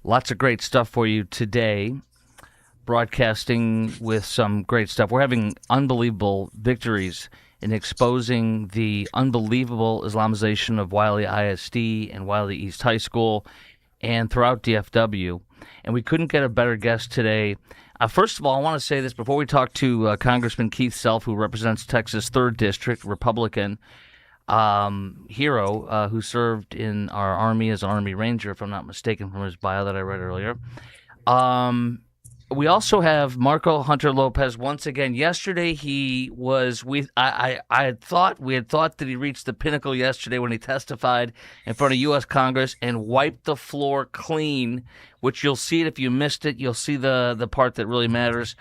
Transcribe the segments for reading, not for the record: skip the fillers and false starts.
Lots of great stuff for you today. Broadcasting with some great stuff. We're having unbelievable victories in exposing the unbelievable Islamization of Wylie ISD and Wylie East High School and throughout DFW. And we couldn't get a better guest today. First of all, I want to say this before we talk to Congressman Keith Self, who represents Texas 3rd District, Republican hero who served in our Army as an Army Ranger, if I'm not mistaken, from his bio that I read earlier. We also have Marco Hunter Lopez once again. Yesterday he was I had thought that he reached the pinnacle yesterday when he testified in front of U.S. Congress and wiped the floor clean, which you'll see it if you missed it. You'll see the part that really matters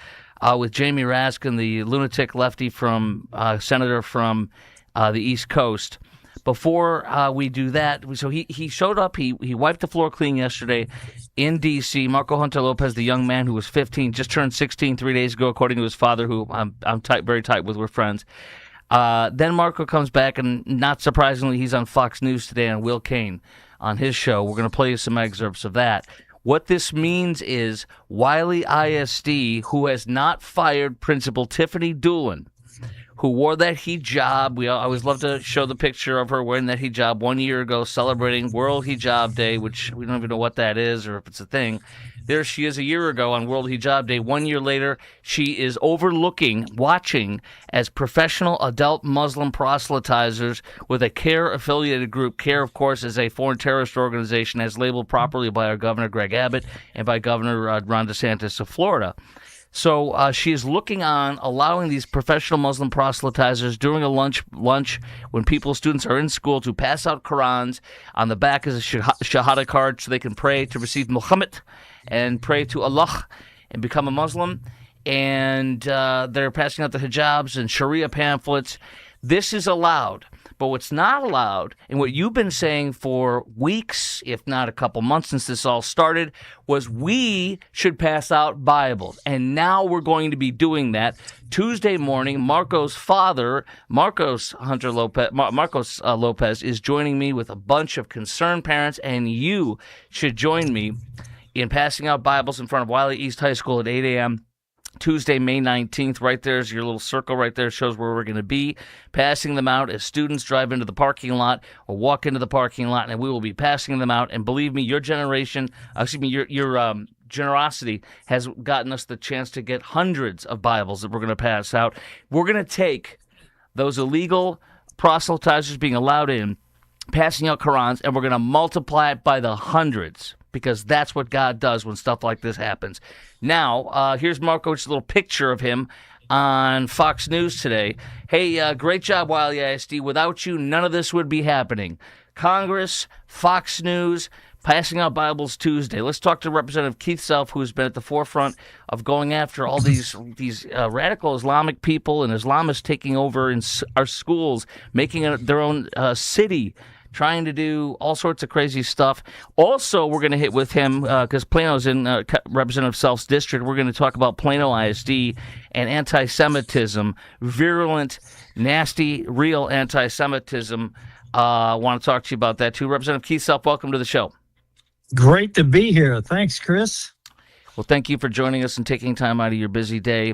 with Jamie Raskin, the lunatic lefty from senator from the East Coast. Before we do that, so he showed up. He wiped the floor clean yesterday in D.C. Marco Hunter Lopez, the young man who was 15, just turned 16 3 days ago, according to his father, who I'm very tight with. We're friends. Then Marco comes back, and not surprisingly, he's on Fox News today on Will Cain on his show. We're going to play you some excerpts of that. What this means is Wylie ISD, who has not fired Principal Tiffany Doolin, who wore that hijab. I always love to show the picture of her wearing that hijab 1 year ago, celebrating World Hijab Day, which we don't even know what that is or if it's a thing. There she is a year ago on World Hijab Day. 1 year later, she is watching as professional adult Muslim proselytizers with a CARE-affiliated group. CARE, of course, is a foreign terrorist organization as labeled properly by our Governor Greg Abbott and by Governor Ron DeSantis of Florida. So she is looking on, allowing these professional Muslim proselytizers during a lunch when students are in school to pass out Qurans. On the back is a Shahada card so they can pray to receive Muhammad and pray to Allah and become a Muslim. And they're passing out the hijabs and Sharia pamphlets. This is allowed. But what's not allowed, and what you've been saying for weeks, if not a couple months since this all started, was we should pass out Bibles. And now we're going to be doing that. Tuesday morning, Marco's father, Marcos Lopez, is joining me with a bunch of concerned parents, and you should join me in passing out Bibles in front of Wylie East High School at 8 a.m. Tuesday, May 19th. Right there's your little circle right there, shows where we're going to be, passing them out as students drive into the parking lot or walk into the parking lot, and we will be passing them out. And believe me, your generosity has gotten us the chance to get hundreds of Bibles that we're going to pass out. We're going to take those illegal proselytizers being allowed in, passing out Qurans, and we're going to multiply it by the hundreds, because that's what God does when stuff like this happens. Now, here's Marco, just a little picture of him on Fox News today. Hey, great job, Wylie ISD. Without you, none of this would be happening. Congress, Fox News, passing out Bibles Tuesday. Let's talk to Representative Keith Self, who's been at the forefront of going after all these radical Islamic people and Islamists taking over in our schools, making their own city, trying to do all sorts of crazy stuff. Also, we're going to hit with him because Plano's in Representative Self's district. We're going to talk about Plano ISD and anti-Semitism, virulent, nasty, real anti-Semitism. I want to talk to you about that too. Representative Keith Self, welcome to the show. Great to be here. Thanks, Chris. Well, thank you for joining us and taking time out of your busy day.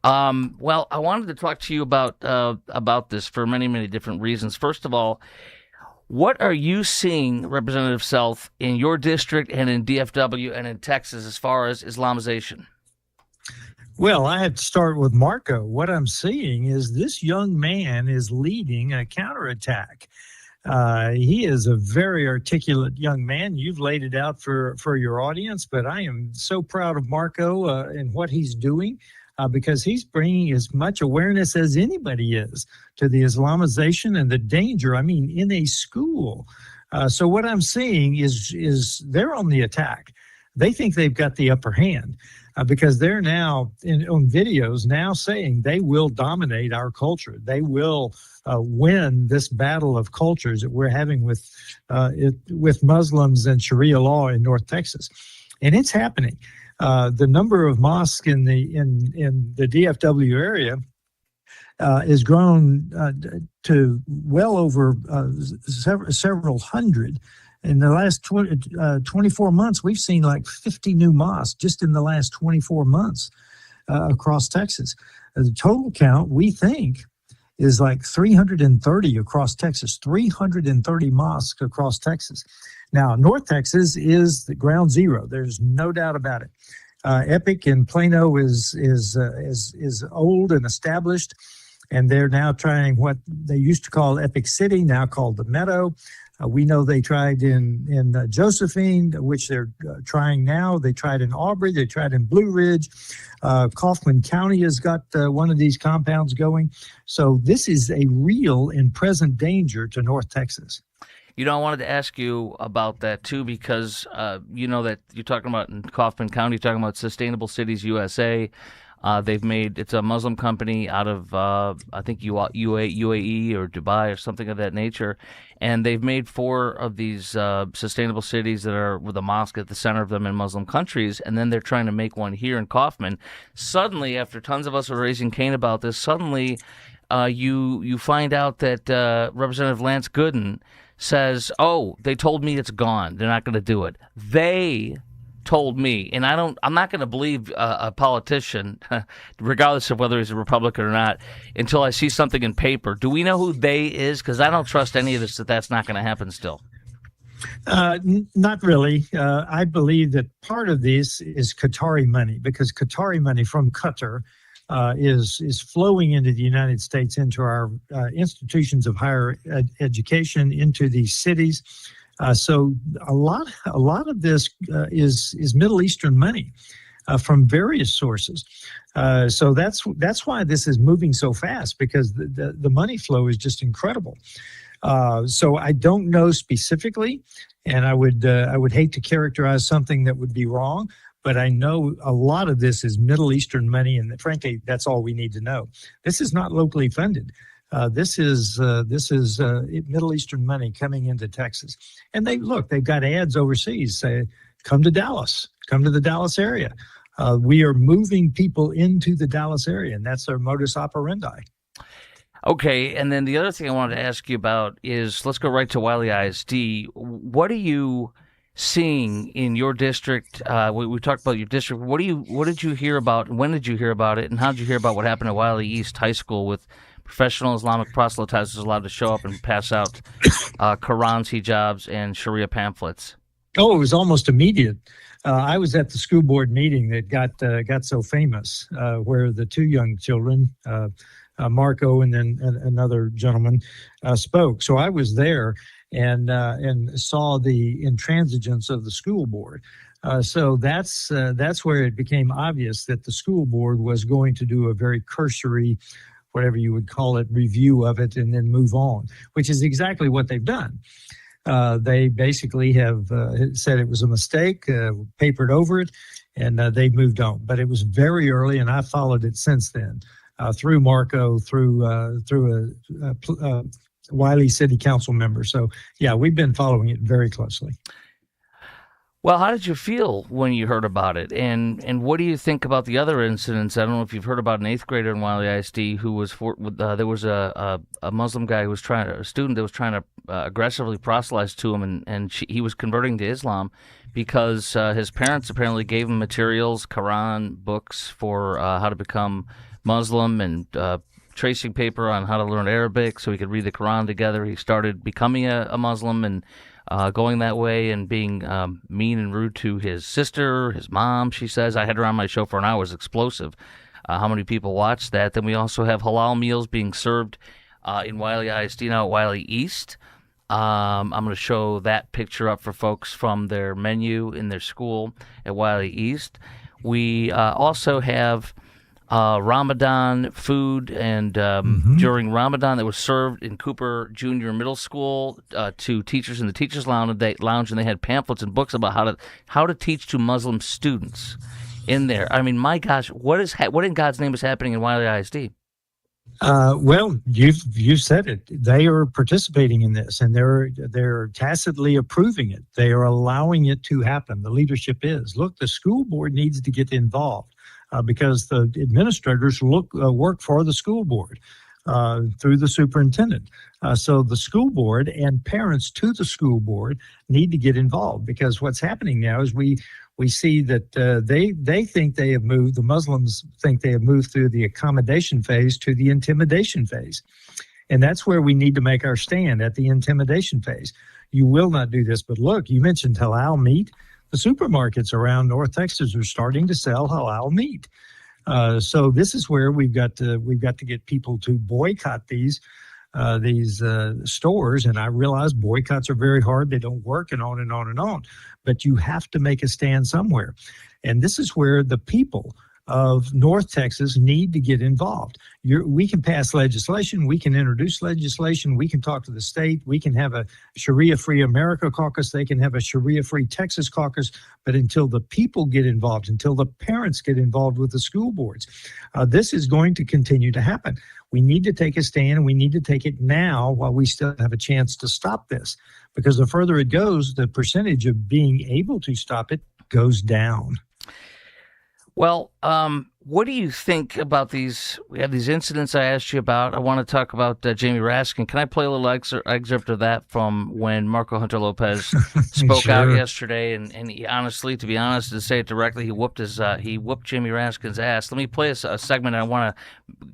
Well, I wanted to talk to you about this for many, many different reasons. First of all, what are you seeing, Representative Self, in your district and in DFW and in Texas as far as Islamization? Well, I have to start with Marco. What I'm seeing is this young man is leading a counterattack. He is a very articulate young man. You've laid it out for your audience, but I am so proud of Marco and what he's doing. Because he's bringing as much awareness as anybody is to the Islamization and the danger, in a school. So what I'm seeing is they're on the attack. They think they've got the upper hand because they're now on videos now saying they will dominate our culture. They will win this battle of cultures that we're having with Muslims and Sharia law in North Texas. And it's happening. The number of mosques in the DFW area is grown to well over several hundred. In the last 24 months, we've seen like 50 new mosques just in the last 24 months across Texas. The total count, we think, is like 330 across Texas, 330 mosques across Texas. Now, North Texas is the ground zero. There's no doubt about it. Epic in Plano is old and established, and they're now trying what they used to call Epic City, now called the Meadow. We know they tried in Josephine, which they're trying now. They tried in Aubrey. They tried in Blue Ridge. Kaufman County has got one of these compounds going. So this is a real and present danger to North Texas. You know, I wanted to ask you about that too, because you know that you're talking about in Kaufman County, you're talking about Sustainable Cities USA. It's a Muslim company out of, I think, UAE or Dubai or something of that nature. And they've made 4 of these sustainable cities that are with a mosque at the center of them in Muslim countries. And then they're trying to make one here in Kaufman. Suddenly, after tons of us were raising Cain about this, suddenly you find out that Representative Lance Gooden says, "Oh, they told me it's gone. They're not going to do it. They told me," and I'm not going to believe a politician, regardless of whether he's a Republican or not, until I see something in paper. Do we know who they is? Because I don't trust any of this that's not going to happen still. Not really. I believe that part of this is Qatari money, because Qatari money from Qatar is flowing into the United States, into our institutions of higher education, into these cities. So a lot of this is Middle Eastern money from various sources. So that's why this is moving so fast, because the money flow is just incredible. So I don't know specifically, and I would hate to characterize something that would be wrong, but I know a lot of this is Middle Eastern money, and frankly, that's all we need to know. This is not locally funded. This is Middle Eastern money coming into Texas, and they've got ads overseas say, "Come to Dallas, come to the Dallas area." We are moving people into the Dallas area, and that's their modus operandi. Okay, and then the other thing I wanted to ask you about is, let's go right to Wylie ISD. What are you seeing in your district? We talked about your district. What did you hear about? When did you hear about it? And how did you hear about what happened at Wylie East High School with professional Islamic proselytizers allowed to show up and pass out Qurans, hijabs, and Sharia pamphlets? Oh, it was almost immediate. I was at the school board meeting that got so famous, where the 2 young children, Marco and then another gentleman, spoke. So I was there and saw the intransigence of the school board. So that's where it became obvious that the school board was going to do a very cursory, whatever you would call it, review of it and then move on, which is exactly what they've done. They basically have said it was a mistake, papered over it, and they've moved on. But it was very early, and I followed it since then, through Marco, through a Wylie City Council member. So, yeah, we've been following it very closely. Well, how did you feel when you heard about it? And what do you think about the other incidents? I don't know if you've heard about an 8th grader in Wylie ISD who was there was a Muslim guy who was a student that was trying to aggressively proselytize to him, and he was converting to Islam because his parents apparently gave him materials, Quran books for how to become Muslim, and tracing paper on how to learn Arabic so he could read the Quran together. He started becoming a Muslim and going that way and being mean and rude to his sister, his mom, she says. I had her on my show for an hour. It was explosive how many people watched that. Then we also have halal meals being served in Wylie ISD now at Wylie East. I'm going to show that picture up for folks from their menu in their school at Wylie East. We also have Ramadan food, and during Ramadan that was served in Cooper Junior Middle School to teachers in the teachers' lounge, and they had pamphlets and books about how to teach to Muslim students in there. I mean, my gosh, what in God's name is happening in Wylie ISD? Well, you've said it. They are participating in this, and they're tacitly approving it. They are allowing it to happen. The leadership is. Look, the school board needs to get involved. Because the administrators work for the school board. through the superintendent. So the school board and parents to the school board need to get involved, because what's happening now is we see that they think they have moved, the Muslims think they have moved through the accommodation phase to the intimidation phase. And that's where we need to make our stand, at the intimidation phase. You will not do this. But look, you mentioned halal meat. The supermarkets around North Texas are starting to sell halal meat. So this is where we've got to get people to boycott these stores. And I realize boycotts are very hard; they don't work, and on and on and on. But you have to make a stand somewhere, and this is where the people of North Texas need to get involved. We can pass legislation, we can introduce legislation, we can talk to the state, we can have a Sharia-free America caucus, they can have a Sharia-free Texas caucus, but until the people get involved, until the parents get involved with the school boards, this is going to continue to happen. We need to take a stand, and we need to take it now while we still have a chance to stop this, because the further it goes, the percentage of being able to stop it goes down. Well, what do you think about these? We have these incidents I asked you about. I want to talk about Jamie Raskin. Can I play a little excerpt of that from when Marco Hunter Lopez spoke Sure. out yesterday? And he, honestly, to be honest, to say it directly, he whooped Jamie Raskin's ass. Let me play a segment. I want to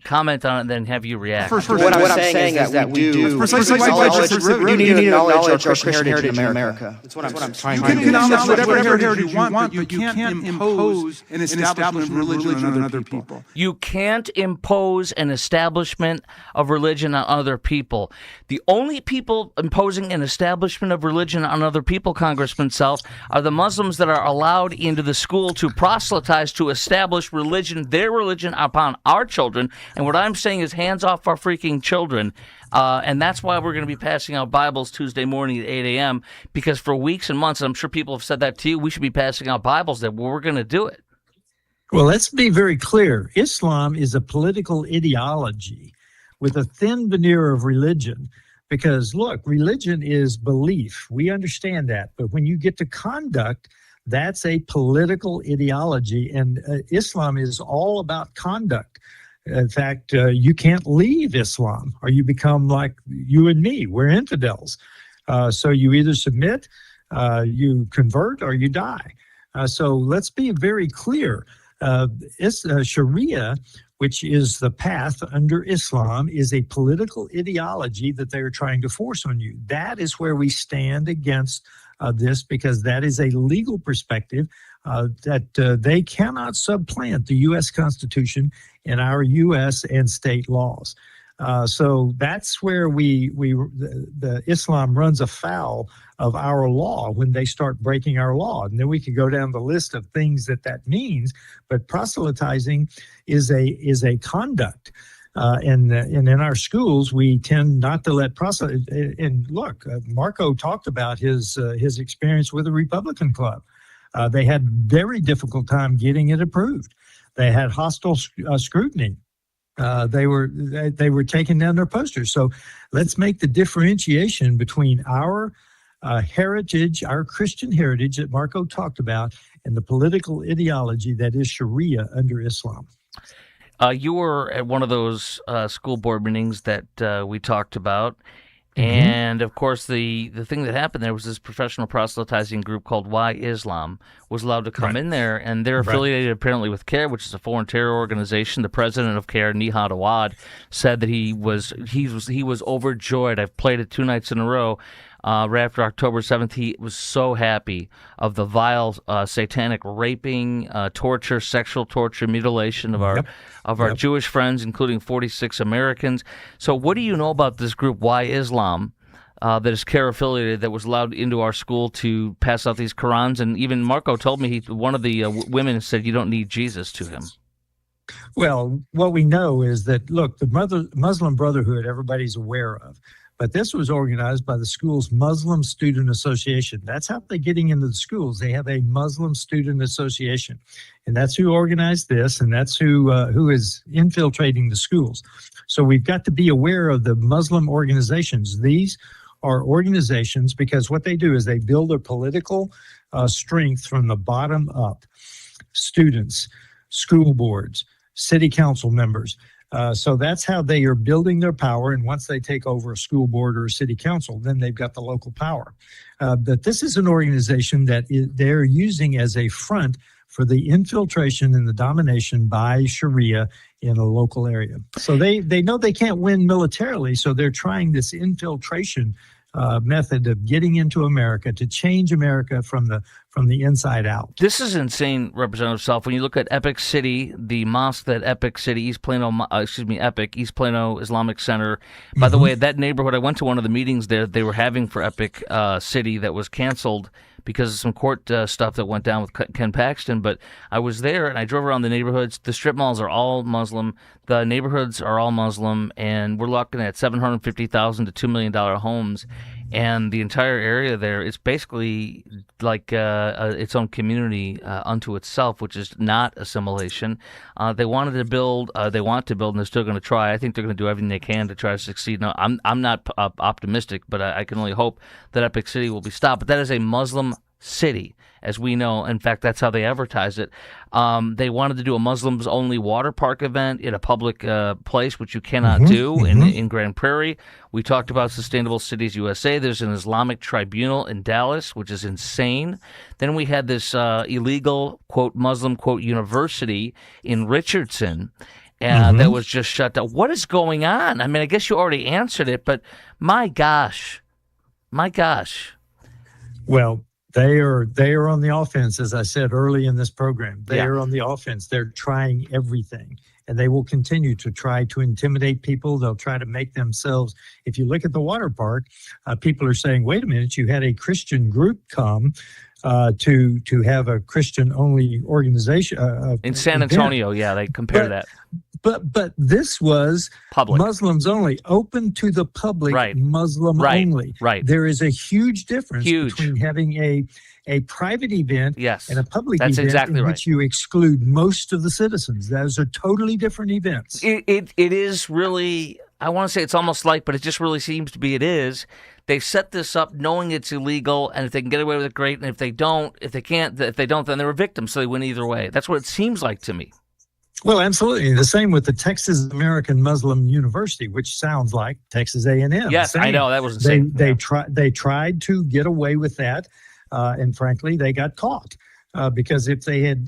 comment on it and then have you react. First, what I'm saying is that we do precisely why I disagree. you need to acknowledge our Christian heritage in America. That's what I'm trying You to can do. acknowledge whatever heritage you want, but you can't impose an establishment of religion on other people. You can't impose an establishment of religion on other people. The only people imposing an establishment of religion on other people, Congressman Self, are the Muslims that are allowed into the school to proselytize, to establish religion, their religion, upon our children. And what I'm saying is, hands off our freaking children. And that's why we're going to be passing out Bibles Tuesday morning at 8 a.m., because for weeks and months, and I'm sure people have said that to you, we should be passing out Bibles there. Well, we're going to do it. Well, let's be very clear. Islam is a political ideology with a thin veneer of religion, because, look, religion is belief. We understand that. But when you get to conduct, that's a political ideology. And Islam is all about conduct. In fact, you can't leave Islam, or you become like you and me. We're infidels. So you either submit, you convert, or you die. So let's be very clear. Sharia, which is the path under Islam, is a political ideology that they're trying to force on you. That is where we stand against this, because that is a legal perspective that they cannot supplant the U.S. Constitution and our U.S. and state laws. So that's where the Islam runs afoul of our law when they start breaking our law. And then we could go down the list of things that means, but proselytizing is a conduct. And in our schools, we tend not to let and look, Marco talked about his experience with the Republican Club. They had very difficult time getting it approved. They had hostile scrutiny. They were taking down their posters. So let's make the differentiation between our heritage, our Christian heritage that Marco talked about, and the political ideology that is Sharia under Islam. You were at one of those school board meetings that we talked about. Mm-hmm. And, of course, the thing that happened there was this professional proselytizing group called Wylie Islam was allowed to come in there, and they're affiliated apparently with CARE, which is a foreign terror organization. The president of CARE, Nihad Awad, said that he was overjoyed. I've played it 2 nights in a row. Right after October 7th, he was so happy of the vile satanic raping, torture, sexual torture, mutilation of our Jewish friends, including 46 Americans. So what do you know about this group, Wylie Islam, that is CARE affiliated, that was allowed into our school to pass out these Qurans? And even Marco told me one of the women said, you don't need Jesus to him. Well, what we know is that, look, the Muslim Brotherhood, everybody's aware of. But this was organized by the school's Muslim Student Association. That's how they're getting into the schools. They have a Muslim Student Association, and that's who organized this, and that's who is infiltrating the schools. So we've got to be aware of the Muslim organizations. These are organizations because what they do is they build their political strength from the bottom up. Students, school boards, city council members. So that's how they are building their power. And once they take over a school board or a city council, then they've got the local power. But this is an organization that they're using as a front for the infiltration and the domination by Sharia in a local area. So they know they can't win militarily, so they're trying this infiltration method of getting into America to change America from the inside out. This is insane, Representative Self. When you look at Epic City, the mosque that Epic City, East Plano Islamic Center. By the way, that neighborhood, I went to one of the meetings there they were having for Epic City that was canceled because of some court stuff that went down with Ken Paxton. But I was there and I drove around the neighborhoods. The strip malls are all Muslim. The neighborhoods are all Muslim. And we're looking at $750,000 to $2 million homes. And the entire area there, it's basically like its own community unto itself, which is not assimilation. They want to build, and they're still going to try. I think they're going to do everything they can to try to succeed. Now, I'm not optimistic, but I can only hope that Epic City will be stopped. But that is a Muslim city, as we know. In fact, that's how they advertise it. They wanted to do a Muslims-only water park event in a public place, which you cannot do in Grand Prairie. We talked about Sustainable Cities USA. There's an Islamic tribunal in Dallas, which is insane. Then we had this illegal, quote, Muslim, quote, university in Richardson, and that was just shut down. What is going on? I mean, I guess you already answered it, but my gosh. Well, they are on the offense, as I said early in this program. They are on the offense. They're trying everything, and they will continue to try to intimidate people. They'll try to make themselves. If you look at the water park, people are saying, "Wait a minute! You had a Christian group come to have a Christian-only organization in San Antonio." Yeah, they compare that. But this was public. Muslims only, open to the public, Muslim only. Right. There is a huge difference between having a private event and a public event in which you exclude most of the citizens. Those are totally different events. It is really, I want to say it's almost like, but it just really seems to be it is. They set this up knowing it's illegal, and if they can get away with it, great. And if they don't, then they're a victim, so they win either way. That's what it seems like to me. Well, absolutely. The same with the Texas American Muslim University, which sounds like Texas A&M. Yes, I know. That was insane. They tried to get away with that, and frankly, they got caught. Because if they'd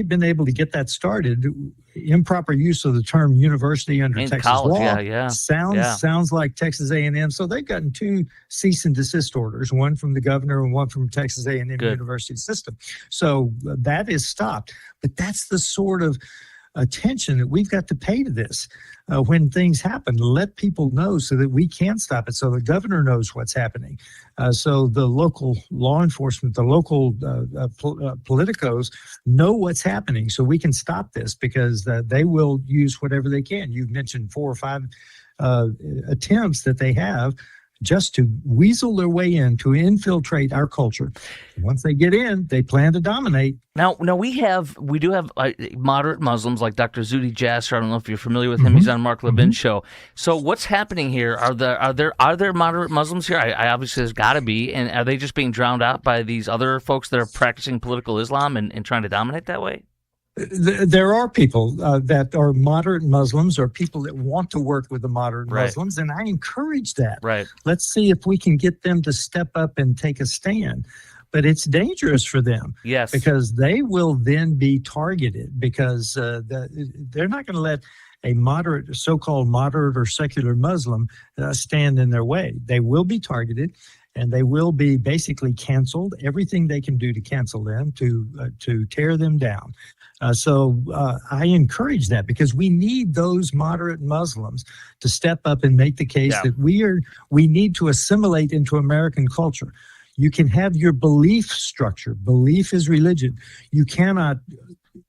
been able to get that started, improper use of the term university under Texas law sounds like Texas A&M. So they've gotten 2 cease and desist orders, one from the governor and one from Texas A&M University system. So that is stopped. But that's the sort of attention that we've got to pay to this when things happen. Let people know so that we can stop it, so the governor knows what's happening, so the local law enforcement, the local politicos know what's happening, so we can stop this, because they will use whatever they can. You've mentioned 4 or 5 attempts that they have just to weasel their way in, to infiltrate our culture. Once they get in, they plan to dominate. Now we do have moderate Muslims like Dr. Zuhdi Jasser. I don't know if you're familiar with him. He's on Mark Levin's show. So what's happening here? Are there moderate Muslims here? I obviously there's got to be. And are they just being drowned out by these other folks that are practicing political Islam and trying to dominate that way? There are people that are moderate Muslims, or people that want to work with the moderate Muslims, and I encourage that. Right. Let's see if we can get them to step up and take a stand. But it's dangerous for them. Yes. Because they will then be targeted, because they're not going to let a moderate, so-called moderate or secular Muslim stand in their way. They will be targeted, and they will be basically canceled. Everything they can do to cancel them, to tear them down. So I encourage that, because we need those moderate Muslims to step up and make the case that we need to assimilate into American culture. You can have your belief structure. Belief is religion. You cannot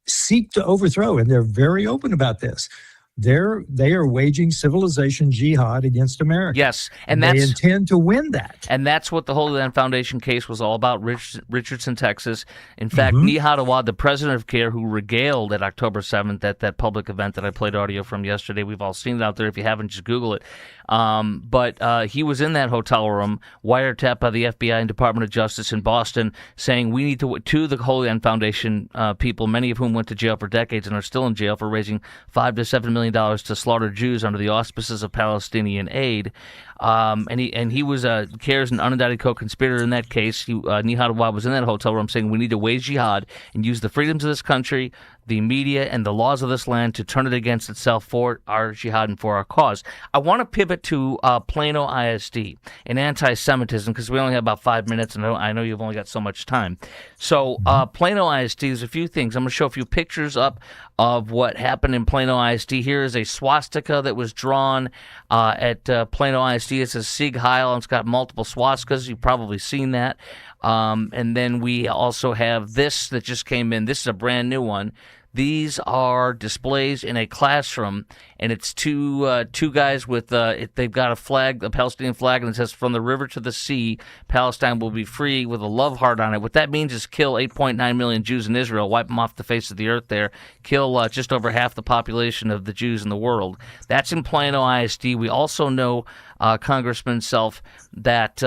seek to overthrow, and they're very open about this. They are waging civilization jihad against America. Yes, and they intend to win that. And that's what the Holy Land Foundation case was all about, Richardson, Texas. In fact, Nihad Awad, the president of CARE, who regaled at October 7th at that public event that I played audio from yesterday, we've all seen it out there. If you haven't, just Google it. But he was in that hotel room, wiretapped by the FBI and Department of Justice in Boston, saying we need to the Holy Land Foundation people, many of whom went to jail for decades and are still in jail for raising $5 to $7 million to slaughter Jews under the auspices of Palestinian aid. And he was CARE's an unindicted co-conspirator in that case. Nihad Awad was in that hotel room saying we need to wage jihad and use the freedoms of this country, the media, and the laws of this land to turn it against itself for our jihad and for our cause. I want to pivot to Plano ISD and anti-Semitism because we only have about 5 minutes, and I know you've only got so much time. So Plano ISD, there's a few things. I'm going to show a few pictures up of what happened in Plano ISD. Here is a swastika that was drawn at Plano ISD. It says Sieg Heil, and it's got multiple swastikas. You've probably seen that. And then we also have this that just came in. This is a brand new one. These are displays in a classroom, and it's two guys with they've got a flag, a Palestinian flag, and it says "From the river to the sea, Palestine will be free," with a love heart on it. What that means is kill 8.9 million Jews in Israel, wipe them off the face of the earth there, kill just over half the population of the Jews in the world. That's in Plano ISD. We also know, Congressman Self, that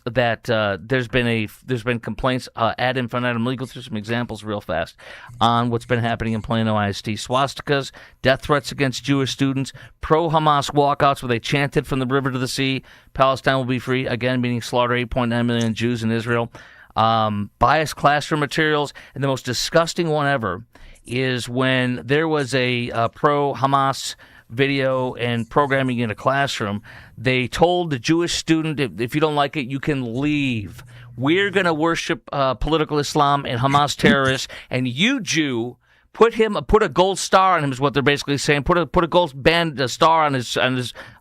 there's been complaints ad infinitum. I'm going to go through some examples real fast on what's been happening in Plano ISD. Swastikas, death threats against Jewish students, pro-Hamas walkouts where they chanted "From the river to the sea, Palestine will be free," again meaning slaughter 8.9 million Jews in Israel. Biased classroom materials, and the most disgusting one ever is when there was a pro-Hamas video and programming in a classroom. They told the Jewish student, if you don't like it, you can leave. We're going to worship political Islam and Hamas terrorists, and you, Jew, put a gold star on him is what they're basically saying. Put a gold star on his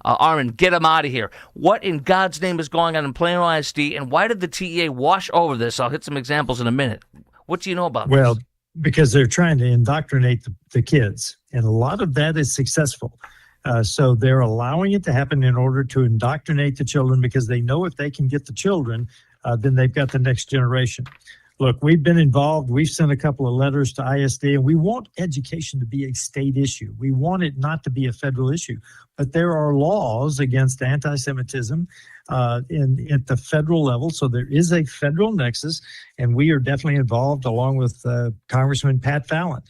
arm and get him out of here. What in God's name is going on in Plano ISD, and why did the TEA wash over this? I'll hit some examples in a minute. What do you know about this? Because they're trying to indoctrinate the kids, and a lot of that is successful. So they're allowing it to happen in order to indoctrinate the children, because they know if they can get the children, then they've got the next generation. Look, we've been involved. We've sent a couple of letters to ISD, and we want education to be a state issue. We want it not to be a federal issue. But there are laws against anti-Semitism at the federal level, so there is a federal nexus, and we are definitely involved along with Congressman Pat Fallon.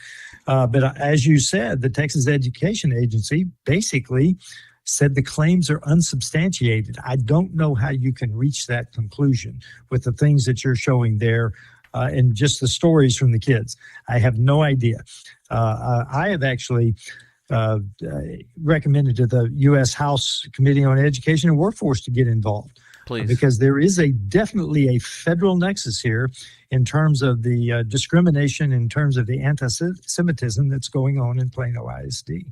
But as you said, the Texas Education Agency basically said the claims are unsubstantiated. I don't know how you can reach that conclusion with the things that you're showing there and just the stories from the kids. I have no idea. I have actually recommended to the U.S. House Committee on Education and Workforce to get involved. Please. Because there is definitely a federal nexus here in terms of the discrimination, in terms of the anti-Semitism that's going on in Plano ISD.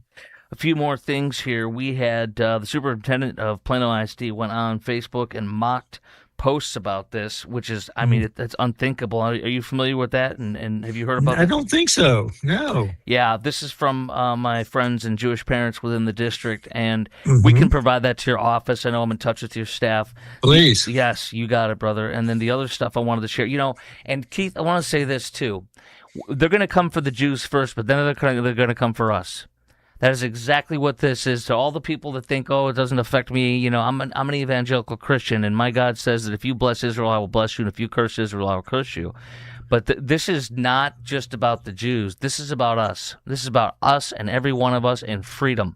A few more things here. We had the superintendent of Plano ISD went on Facebook and mocked posts about this, which is, I mean, that's unthinkable. Are you familiar with that? And have you heard about that? I don't think so. No. Yeah, this is from my friends and Jewish parents within the district, and we can provide that to your office. I know I'm in touch with your staff. Please. Yes, you got it, brother. And then the other stuff I wanted to share, and Keith, I want to say this too. They're going to come for the Jews first, but then they're going to come for us. That is exactly what this is. To all the people that think, oh, it doesn't affect me, I'm an evangelical Christian, and my God says that if you bless Israel, I will bless you, and if you curse Israel, I will curse you. But this is not just about the Jews. This is about us. This is about us and every one of us and freedom.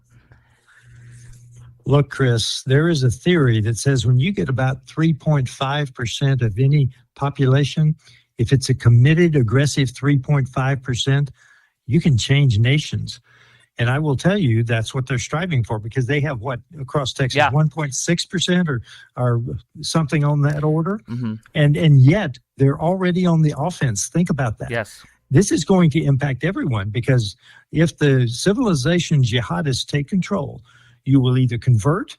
Look, Chris, there is a theory that says when you get about 3.5% of any population, if it's a committed, aggressive 3.5%, you can change nations. And I will tell you that's what they're striving for, because they have across Texas, 1.6% or something on that order. Mm-hmm. And yet they're already on the offense. Think about that. Yes. This is going to impact everyone, because if the civilization jihadists take control, you will either convert,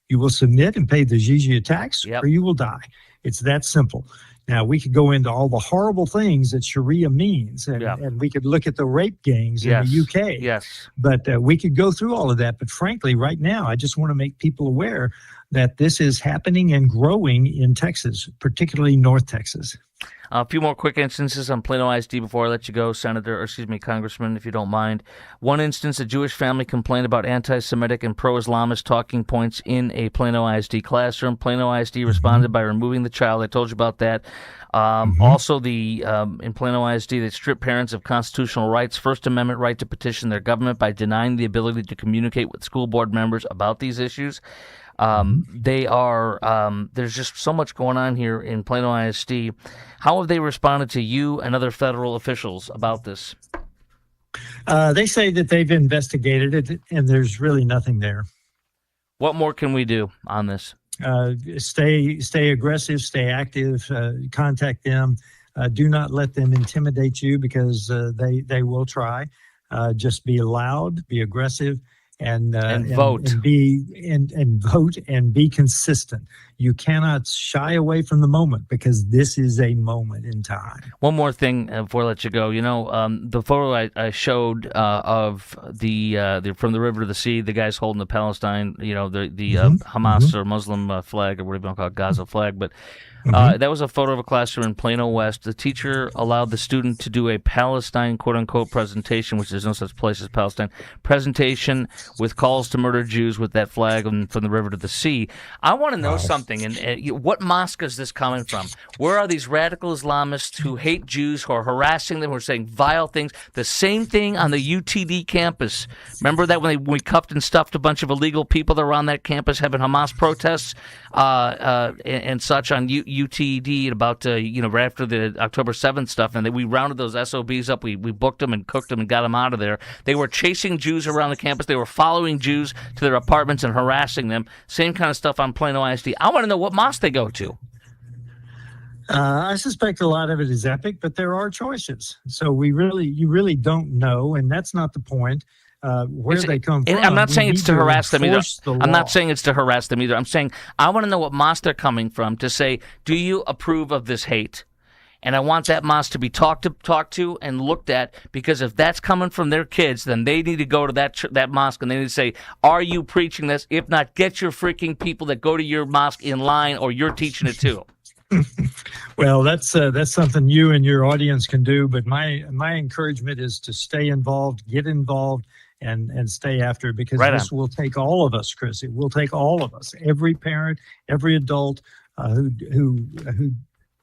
you will submit and pay the jizya tax, or you will die. It's that simple. Now, we could go into all the horrible things that Sharia means, and we could look at the rape gangs in the UK. Yes. But we could go through all of that. But frankly, right now, I just want to make people aware that this is happening and growing in Texas, particularly North Texas. A few more quick instances on Plano ISD before I let you go, Congressman, if you don't mind. One instance, a Jewish family complained about anti-Semitic and pro-Islamist talking points in a Plano ISD classroom. Plano ISD responded by removing the child. I told you about that. Also, in Plano ISD, they stripped parents of constitutional rights, First Amendment right to petition their government by denying the ability to communicate with school board members about these issues. There's just so much going on here in Plano ISD. How have they responded to you and other federal officials about this? They say that they've investigated it, and there's really nothing there. What more can we do on this? Stay aggressive, stay active, contact them. Do not let them intimidate you, because they will try. Just be loud, be aggressive, and vote. And vote and be consistent. You cannot shy away from the moment, because this is a moment in time. One more thing before I let you go. The photo I showed of the from the river to the sea, the guys holding the Palestine, the Hamas or Muslim flag, or whatever you want to call it, Gaza flag, but that was a photo of a classroom in Plano West. The teacher allowed the student to do a Palestine quote-unquote presentation, which there's no such place as Palestine, presentation with calls to murder Jews with that flag from the river to the sea. I want to know something, and what mosque is this coming from? Where are these radical Islamists who hate Jews, who are harassing them, who are saying vile things? The same thing on the UTD campus. Remember that when we cuffed and stuffed a bunch of illegal people that were on that campus having Hamas protests and such on UTD about right after the October 7th stuff, and we rounded those SOBs up. We booked them and cooked them and got them out of there. They were chasing Jews around the campus. They were following Jews to their apartments and harassing them. Same kind of stuff on Plano ISD. I want to know what mosque they go to. I suspect a lot of it is epic, but there are choices. So you really don't know, and that's not the point. Where they come from. I'm not saying it's to harass them either. I'm not saying it's to harass them either. I'm saying I want to know what mosque they're coming from to say, do you approve of this hate? And I want that mosque to be talked to and looked at, because if that's coming from their kids, then they need to go to that mosque and they need to say, are you preaching this? If not, get your freaking people that go to your mosque in line, or you're teaching it too. Well, that's something you and your audience can do. But my encouragement is to stay involved, get involved, and stay after it, because this will take all of us, Chris. It will take all of us, every parent, every adult who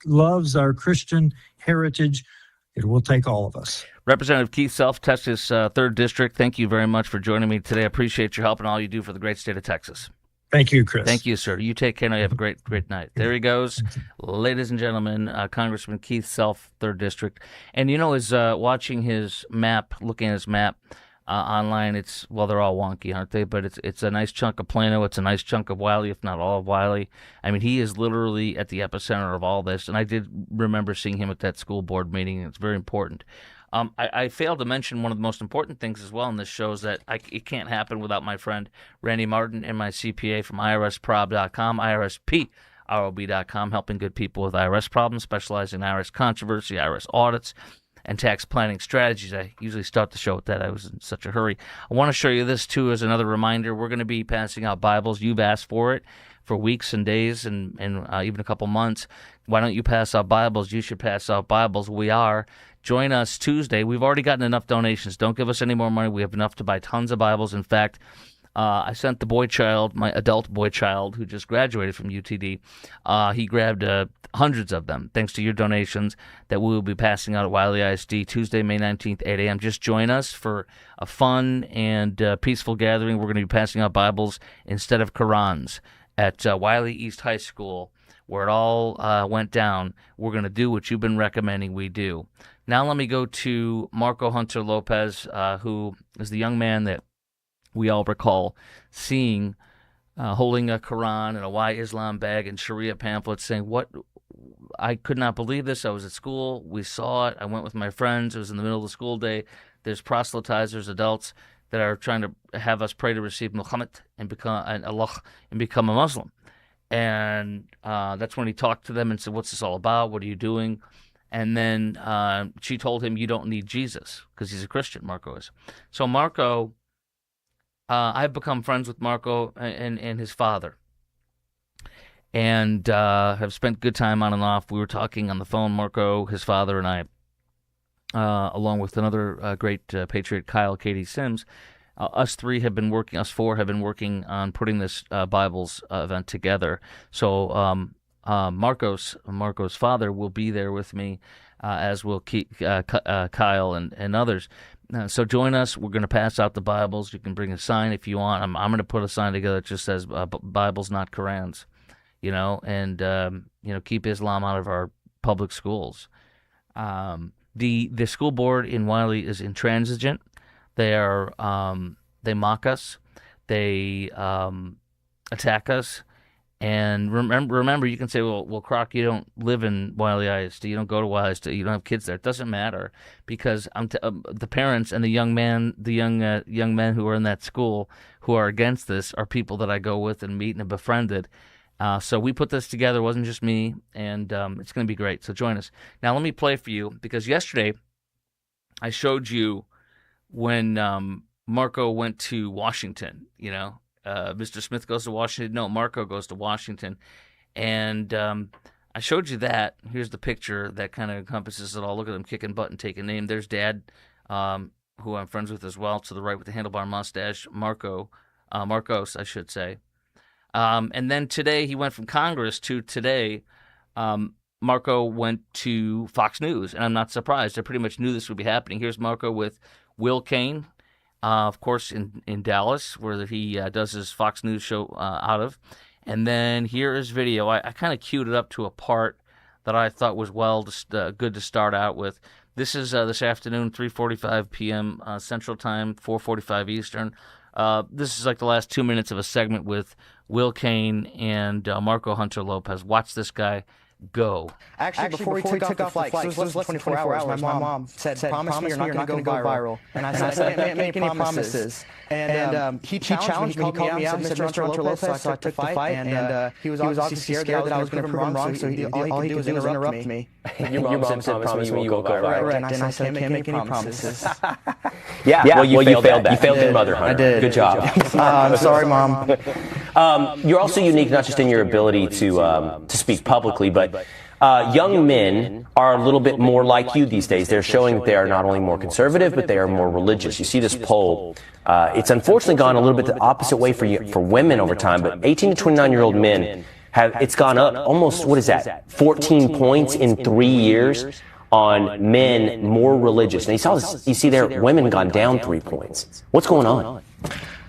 loves our Christian heritage. It will take all of us. Representative Keith Self, Texas 3rd District, thank you very much for joining me today. I appreciate your help and all you do for the great state of Texas. Thank you, Chris. Thank you, sir. You take care now. You have a great night. There he goes. Ladies and gentlemen, Congressman Keith Self, 3rd District. And is watching his map, looking at his map online, they're all wonky, aren't they? But it's a nice chunk of Plano. It's a nice chunk of Wylie, if not all of Wylie. I mean, he is literally at the epicenter of all this. And I did remember seeing him at that school board meeting. It's very important. I failed to mention one of the most important things as well in this show is that it can't happen without my friend Randy Martin and my CPA from IRSprob.com, IRSprob.com, helping good people with IRS problems, specializing in IRS controversy, IRS audits, and tax planning strategies. I usually start the show with that. I was in such a hurry. I want to show you this, too, as another reminder. We're going to be passing out Bibles. You've asked for it for weeks and days and even a couple months. Why don't you pass out Bibles? You should pass out Bibles. We are. Join us Tuesday. We've already gotten enough donations. Don't give us any more money. We have enough to buy tons of Bibles. In fact, I sent the boy child, my adult boy child, who just graduated from UTD. He grabbed hundreds of them, thanks to your donations, that we will be passing out at Wylie ISD Tuesday, May 19th, 8 a.m. Just join us for a fun and peaceful gathering. We're going to be passing out Bibles instead of Qurans at Wylie East High School, where it all went down. We're going to do what you've been recommending we do. Now let me go to Marco Hunter Lopez, who is the young man that we all recall seeing holding a Quran and a Why Islam bag and Sharia pamphlets, saying, "What? I could not believe this. I was at school. We saw it. I went with my friends. It was in the middle of the school day. There's proselytizers, adults that are trying to have us pray to receive Muhammad and Allah and become a Muslim." And that's when he talked to them and said, "What's this all about? What are you doing?" And then she told him, "You don't need Jesus," because he's a Christian, Marco is. So Marco, I've become friends with Marco and his father. and have spent good time on and off. We were talking on the phone, Marco, his father, and I, along with another great patriot, Kyle, Katie Sims. Us four have been working on putting this Bibles event together. So Marco's father will be there with me, as will Kyle and others. So join us. We're going to pass out the Bibles. You can bring a sign if you want. I'm going to put a sign together that just says Bibles, not Korans, and keep Islam out of our public schools. The school board in Wylie is intransigent. They mock us, they attack us, and remember, you can say, well, Croc, you don't live in Wylie ISD, you don't go to Wylie ISD, you don't have kids there. It doesn't matter, because the parents and the young men who are in that school who are against this are people that I go with and meet and have befriended. So we put this together. It wasn't just me, and it's going to be great. So join us. Now let me play for you, because yesterday I showed you when Marco went to Washington. Mr. Smith goes to Washington. No, Marco goes to Washington. And I showed you that. Here's the picture that kind of encompasses it all. Look at him kicking butt and taking name. There's Dad, who I'm friends with as well, to the right with the handlebar mustache, Marcos, I should say. And then today, he went from Congress to today, Marco went to Fox News, and I'm not surprised. I pretty much knew this would be happening. Here's Marco with Will Cain, of course, in Dallas, where he does his Fox News show out of. And then here is video. I kind of queued it up to a part that I thought was good to start out with. This is this afternoon, 3:45 p.m. Central Time, 4:45 Eastern. This is like the last 2 minutes of a segment with Will Cain and Marco Hunter Lopez. Watch this guy go. Actually, before we took off the flight, so it was less than 24 hours, my mom said, promise me you're not going to go viral. And I said, I can't make any promises. And he challenged me. He called me out and said, Mr. Hunter Lopez, so I took the fight. And he was obviously scared that I was going to prove him wrong, so all he could do was interrupt me. Your mom said, promise me you won't go viral. Correct, and I said, I can't make any promises. Yeah, well, you failed that. You failed your mother, Hunter. I did. Good job. I'm sorry, Mom. You're also unique not just in your ability to speak publicly, but young men are a little bit more like you these days. They're showing that they are not only more conservative, but they are more religious. You see this poll. It's unfortunately gone a little bit the opposite way for women over time, but 18 to 29-year-old men it's gone up almost, 14 points in 3 years on men more religious. And you see there, women gone down 3 points. What's going on?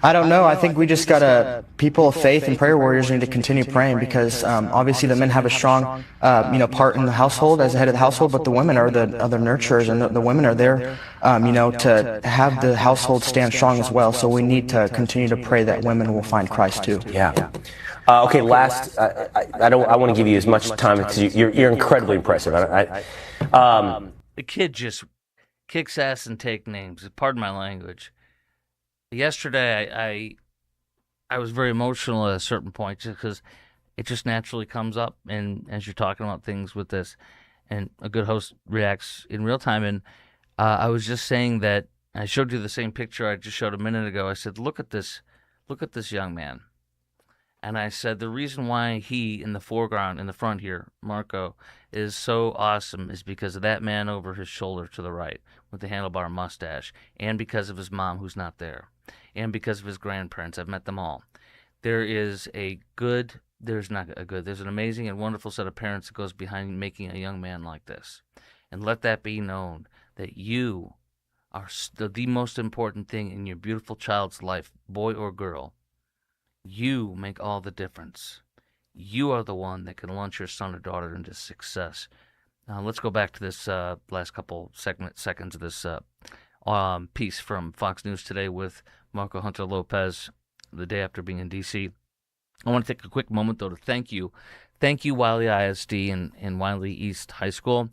I don't know. I think we just got people of faith and prayer warriors need to continue praying, because obviously the men have a strong, part in the household as the head of the household, but the women are the nurturers, and the women are there, to have the household stand strong as well. So we need to continue to pray that women will find Christ too. Yeah. Okay. Last, I want to give you as much time because you're incredibly impressive. The kid just kicks ass and take names. Pardon my language. Yesterday, I was very emotional at a certain point, just because it just naturally comes up, and as you're talking about things with this, and a good host reacts in real time. And I was just saying that I showed you the same picture I just showed a minute ago. I said, look at this young man. And I said, the reason why he in the foreground, in the front here, Marco, is so awesome is because of that man over his shoulder to the right with the handlebar mustache, and because of his mom who's not there, and because of his grandparents. I've met them all. There's an amazing and wonderful set of parents that goes behind making a young man like this. And let that be known that you are the most important thing in your beautiful child's life, boy or girl. You make all the difference. You are the one that can launch your son or daughter into success. Now, let's go back to this last couple seconds of this piece from Fox News today with Marco Hunter Lopez the day after being in D.C. I want to take a quick moment, though, to thank you. Thank you, Wylie ISD and Wylie East High School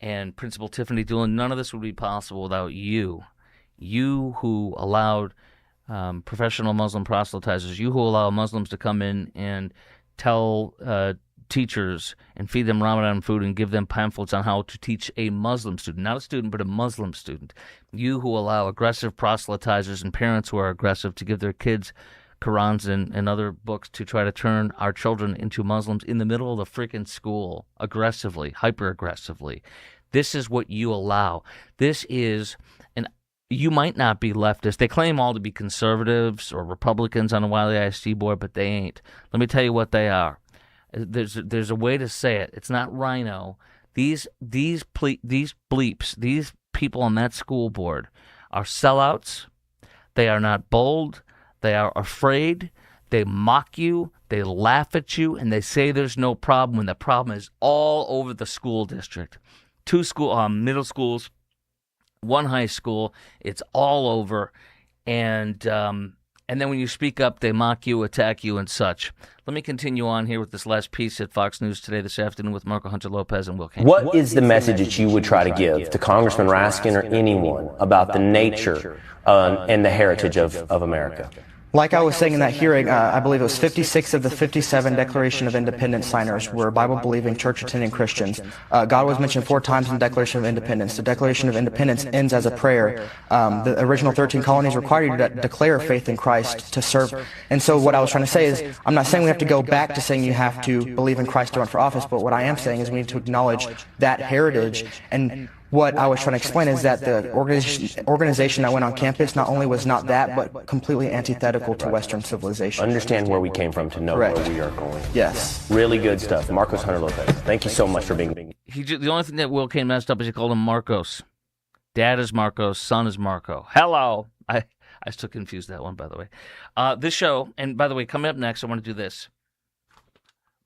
and Principal Tiffany Doolin. None of this would be possible without you. You who allowed professional Muslim proselytizers, you who allow Muslims to come in and tell teachers and feed them Ramadan food and give them pamphlets on how to teach a Muslim student, not a student, but a Muslim student. You who allow aggressive proselytizers and parents who are aggressive to give their kids Qurans and other books to try to turn our children into Muslims in the middle of the freaking school, aggressively, hyper-aggressively. This is what you allow. This is, and you might not be leftist. They claim all to be conservatives or Republicans on the Wylie ISD board, but they ain't. Let me tell you what they are. There's a way to say it. It's not rhino. These bleeps, these people on that school board are sellouts. They are not bold. They are afraid. They mock you. They laugh at you, and they say there's no problem when the problem is all over the school district. 2 middle schools, 1 high school. It's all over, and then when you speak up, they mock you, attack you, and such. Let me continue on here with this last piece at Fox News Today this afternoon with Marco Hunter Lopez and Will Cain. What is the message that you would try to give to Congressman Raskin or anyone about the nature and the heritage of America? Like I was saying in that hearing, I believe it was 56 of the 57 Declaration of Independence signers were Bible-believing, church-attending Christians. God was mentioned 4 times in the Declaration of Independence. The Declaration of Independence ends as a prayer. The original 13 colonies required you to declare faith in Christ to serve. And so what I was trying to say is, I'm not saying we have to go back to saying you have to believe in Christ to run for office, but what I am saying is we need to acknowledge that heritage. And what I was trying to explain is that the organization that went on campus not only was not that, but completely antithetical to Western civilization. Understand where we came from to know Correct. where we are going. Yes. Really good stuff. Marcos Hunter Lopez, thank you so much for being. The only thing that Will Cain messed up is he called him Marcos. Dad is Marcos, son is Marco. Hello. I still confused that one, by the way. This show, and by the way, coming up next, I want to do this.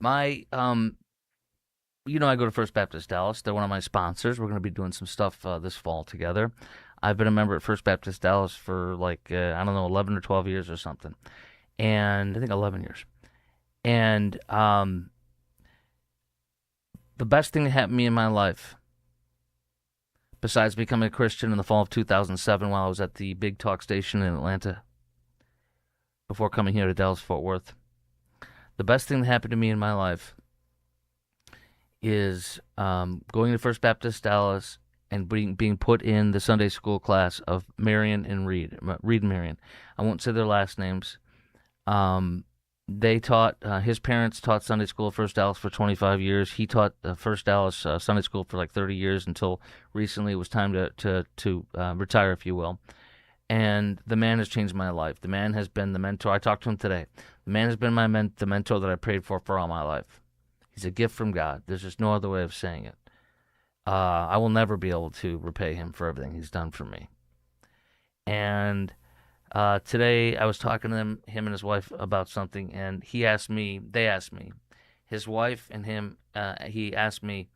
My I go to First Baptist Dallas. They're one of my sponsors. We're going to be doing some stuff this fall together. I've been a member at First Baptist Dallas for 11 or 12 years or something. And I think 11 years. And the best thing that happened to me in my life, besides becoming a Christian in the fall of 2007 while I was at the Big Talk station in Atlanta, before coming here to Dallas-Fort Worth, the best thing that happened to me in my life is going to First Baptist Dallas and being put in the Sunday school class of Marion and Reed and Marion. I won't say their last names. They taught, his parents taught Sunday school at First Dallas for 25 years. He taught First Dallas Sunday school for 30 years until recently it was time to retire, if you will. And the man has changed my life. The man has been the mentor. I talked to him today. The man has been the mentor that I prayed for all my life. He's a gift from God. There's just no other way of saying it. I will never be able to repay him for everything he's done for me. And today I was talking to him and his wife about something, and they asked me, his wife and him, he asked me,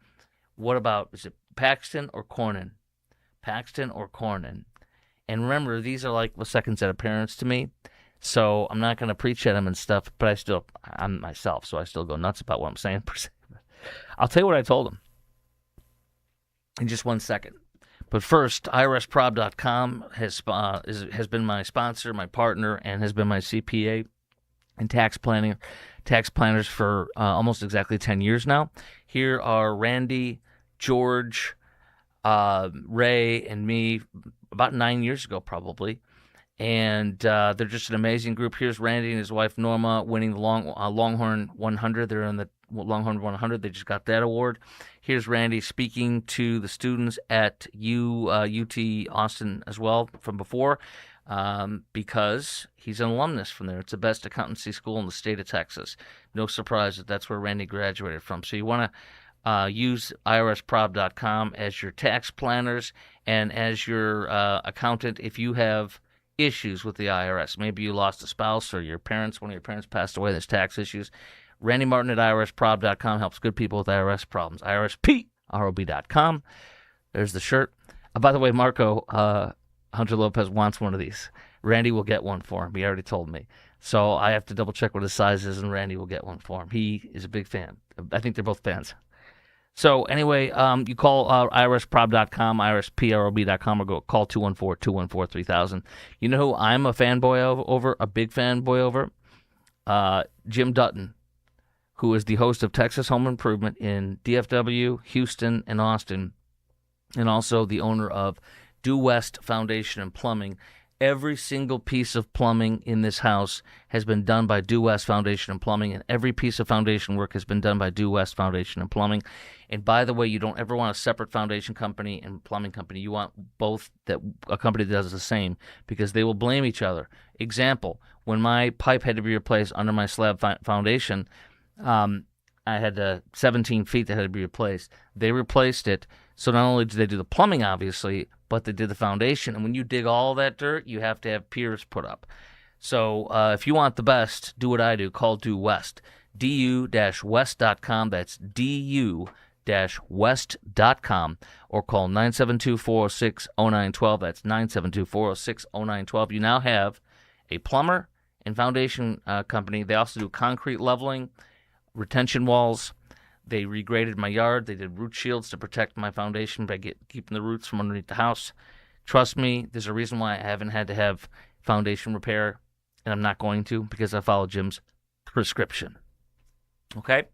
what about, is it Paxton or Cornyn? Paxton or Cornyn? And remember, these are like the second set of parents to me. So I'm not going to preach at him and stuff, but I'm myself, so I still go nuts about what I'm saying per se. I'll tell you what I told him in just 1 second. But first, IRSprob.com has been my sponsor, my partner, and has been my CPA and tax planners for almost exactly 10 years now. Here are Randy, George, Ray, and me about 9 years ago probably. And they're just an amazing group. Here's Randy and his wife Norma winning the Longhorn 100. They're in the Longhorn 100. They just got that award. Here's Randy speaking to the students at UT Austin as well from before, because he's an alumnus from there. It's the best accountancy school in the state of Texas. No surprise that that's where Randy graduated from. So you want to use IRSprob.com as your tax planners and as your accountant if you have issues with the IRS. Maybe you lost a spouse or one of your parents passed away, there's tax issues. Randy Martin at IRSprob.com helps good people with IRS problems. IRSprob.com. There's the shirt. By the way, Marco Hunter Lopez wants one of these. Randy will get one for him. He already told me. So I have to double check what his size is, and Randy will get one for him. He is a big fan. I think they're both fans. So anyway, you call IRSprob.com, IRSprob.com, or call 214-214-3000. You know who I'm a fanboy over, a big fanboy over? Jim Dutton, who is the host of Texas Home Improvement in DFW, Houston, and Austin, and also the owner of Due West Foundation and Plumbing. Every single piece of plumbing in this house has been done by Due West Foundation and Plumbing, and every piece of foundation work has been done by Due West Foundation and Plumbing. And by the way, you don't ever want a separate foundation company and plumbing company. You want both, that a company that does the same, because they will blame each other. Example, when my pipe had to be replaced under my slab foundation, I had 17 feet that had to be replaced. They replaced it. So not only did they do the plumbing, obviously, but they did the foundation. And when you dig all that dirt, you have to have piers put up. So if you want the best, do what I do. Call Due West. du-west.com. That's du-west.com. Or call 972-406-0912. That's 972-406-0912. You now have a plumber and foundation company. They also do concrete leveling, retention walls. They regraded my yard. They did root shields to protect my foundation by keeping the roots from underneath the house. Trust me, there's a reason why I haven't had to have foundation repair, and I'm not going to, because I follow Jim's prescription. Okay?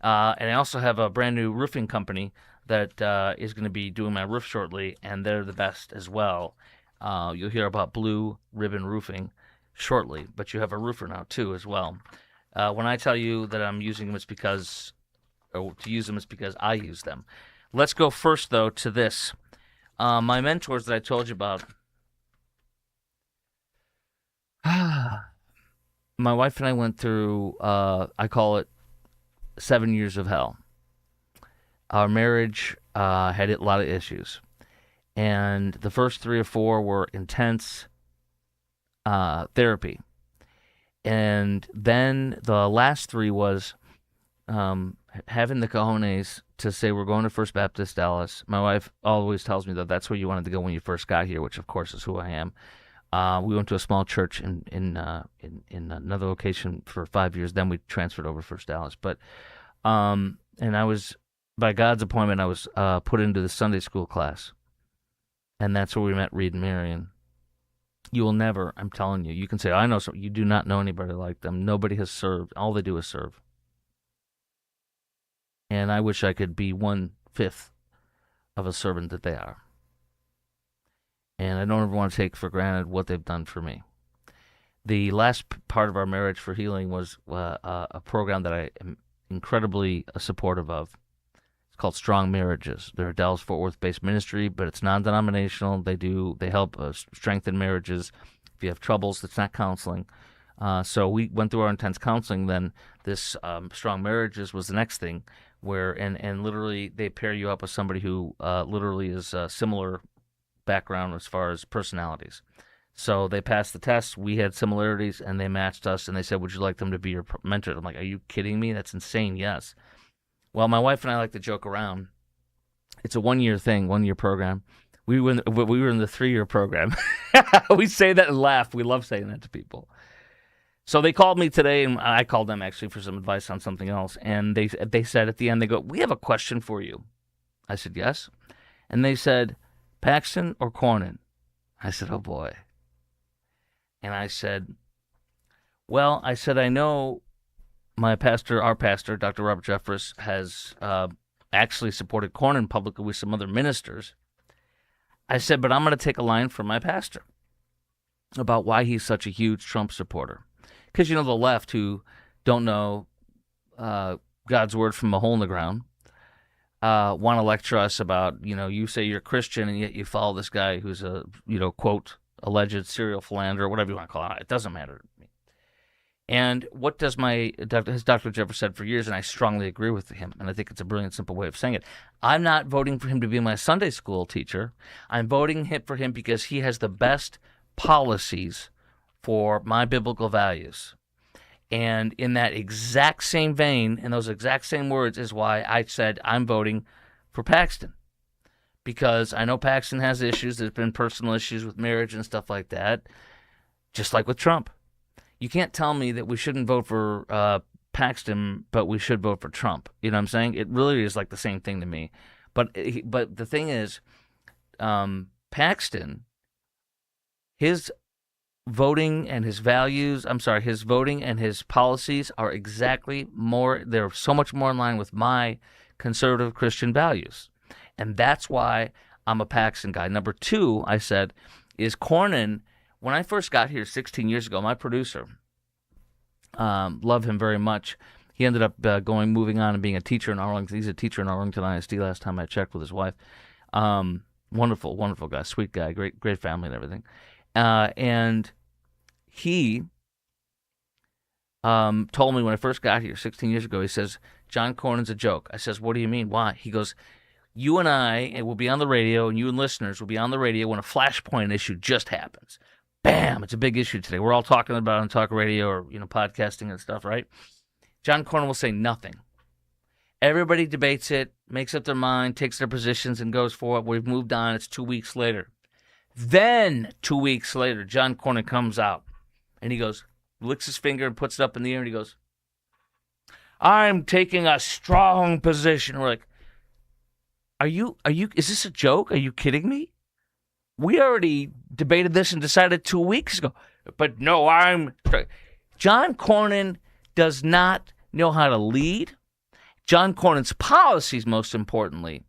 And I also have a brand new roofing company that is going to be doing my roof shortly, and they're the best as well. You'll hear about Blue Ribbon Roofing shortly, but you have a roofer now too as well. When I tell you that I'm using them, it's because I use them. Let's go first, though, to this. My mentors that I told you about. My wife and I went through, I call it 7 years of hell. Our marriage had a lot of issues. And the first 3 or 4 were intense therapy. And then the last 3 was having the cojones to say we're going to First Baptist Dallas. My wife always tells me that that's where you wanted to go when you first got here, which of course is who I am. We went to a small church in another location for 5 years. Then we transferred over to First Dallas. But and I was, by God's appointment, I was put into the Sunday school class, and that's where we met Reed and Marion. You will never, I'm telling you, you can say, I know some, you do not know anybody like them. Nobody has served. All they do is serve. And I wish I could be 1/5 of a servant that they are. And I don't ever want to take for granted what they've done for me. The last part of our marriage for healing was a program that I am incredibly supportive of. It's called Strong Marriages. They're a Dallas-Fort Worth-based ministry, but it's non-denominational. They help strengthen marriages. If you have troubles, it's not counseling. So we went through our intense counseling. Then this Strong Marriages was the next thing, where and literally they pair you up with somebody who literally is a similar background as far as personalities. So they passed the test. We had similarities, and they matched us. And they said, "Would you like them to be your mentor?" I'm like, "Are you kidding me? That's insane." Yes. Well, my wife and I like to joke around. It's a 1-year thing, 1-year program. We were in the 3-year program. We say that and laugh. We love saying that to people. So they called me today, and I called them actually for some advice on something else. And they said at the end, they go, "We have a question for you." I said, "Yes." And they said, "Paxton or Cornyn?" I said, "Oh boy." And I said, "Well," I said, "I know our pastor, Dr. Robert Jeffress, has actually supported Cornyn publicly with some other ministers." I said, "But I'm going to take a line from my pastor about why he's such a huge Trump supporter." Because, the left who don't know God's word from a hole in the ground want to lecture us about, you say you're a Christian and yet you follow this guy who's a, quote, alleged serial philanderer, whatever you want to call it. It doesn't matter to me. And what does has Dr. Jeffress said for years, and I strongly agree with him, and I think it's a brilliant, simple way of saying it. I'm not voting for him to be my Sunday school teacher. I'm voting for him because he has the best policies for my biblical values. And in that exact same vein, in those exact same words, is why I said I'm voting for Paxton. Because I know Paxton has issues. There's been personal issues with marriage and stuff like that, just like with Trump. You can't tell me that we shouldn't vote for Paxton, but we should vote for Trump. You know what I'm saying? It really is like the same thing to me. But the thing is, Paxton, his voting and his policies are they're so much more in line with my conservative Christian values. And that's why I'm a Paxton guy. Number 2, I said, is Cornyn when I first got here 16 years ago, my producer, love him very much. He ended up moving on and being a teacher in Arlington. He's a teacher in Arlington ISD last time I checked with his wife. Wonderful, wonderful guy, sweet guy, great family and everything. And he told me when I first got here 16 years ago, he says, John Cornyn's a joke. I says, what do you mean? Why? He goes, you and I will be on the radio, and you and listeners will be on the radio when a flashpoint issue just happens. Bam! It's a big issue today. We're all talking about it on talk radio or podcasting and stuff, right? John Cornyn will say nothing. Everybody debates it, makes up their mind, takes their positions, and goes for it. We've moved on. It's 2 weeks later. Then 2 weeks later, John Cornyn comes out, and he goes, licks his finger and puts it up in the air, and he goes, I'm taking a strong position. We're like, is this a joke? Are you kidding me? We already debated this and decided 2 weeks ago. But no, John Cornyn does not know how to lead. John Cornyn's policies, most importantly,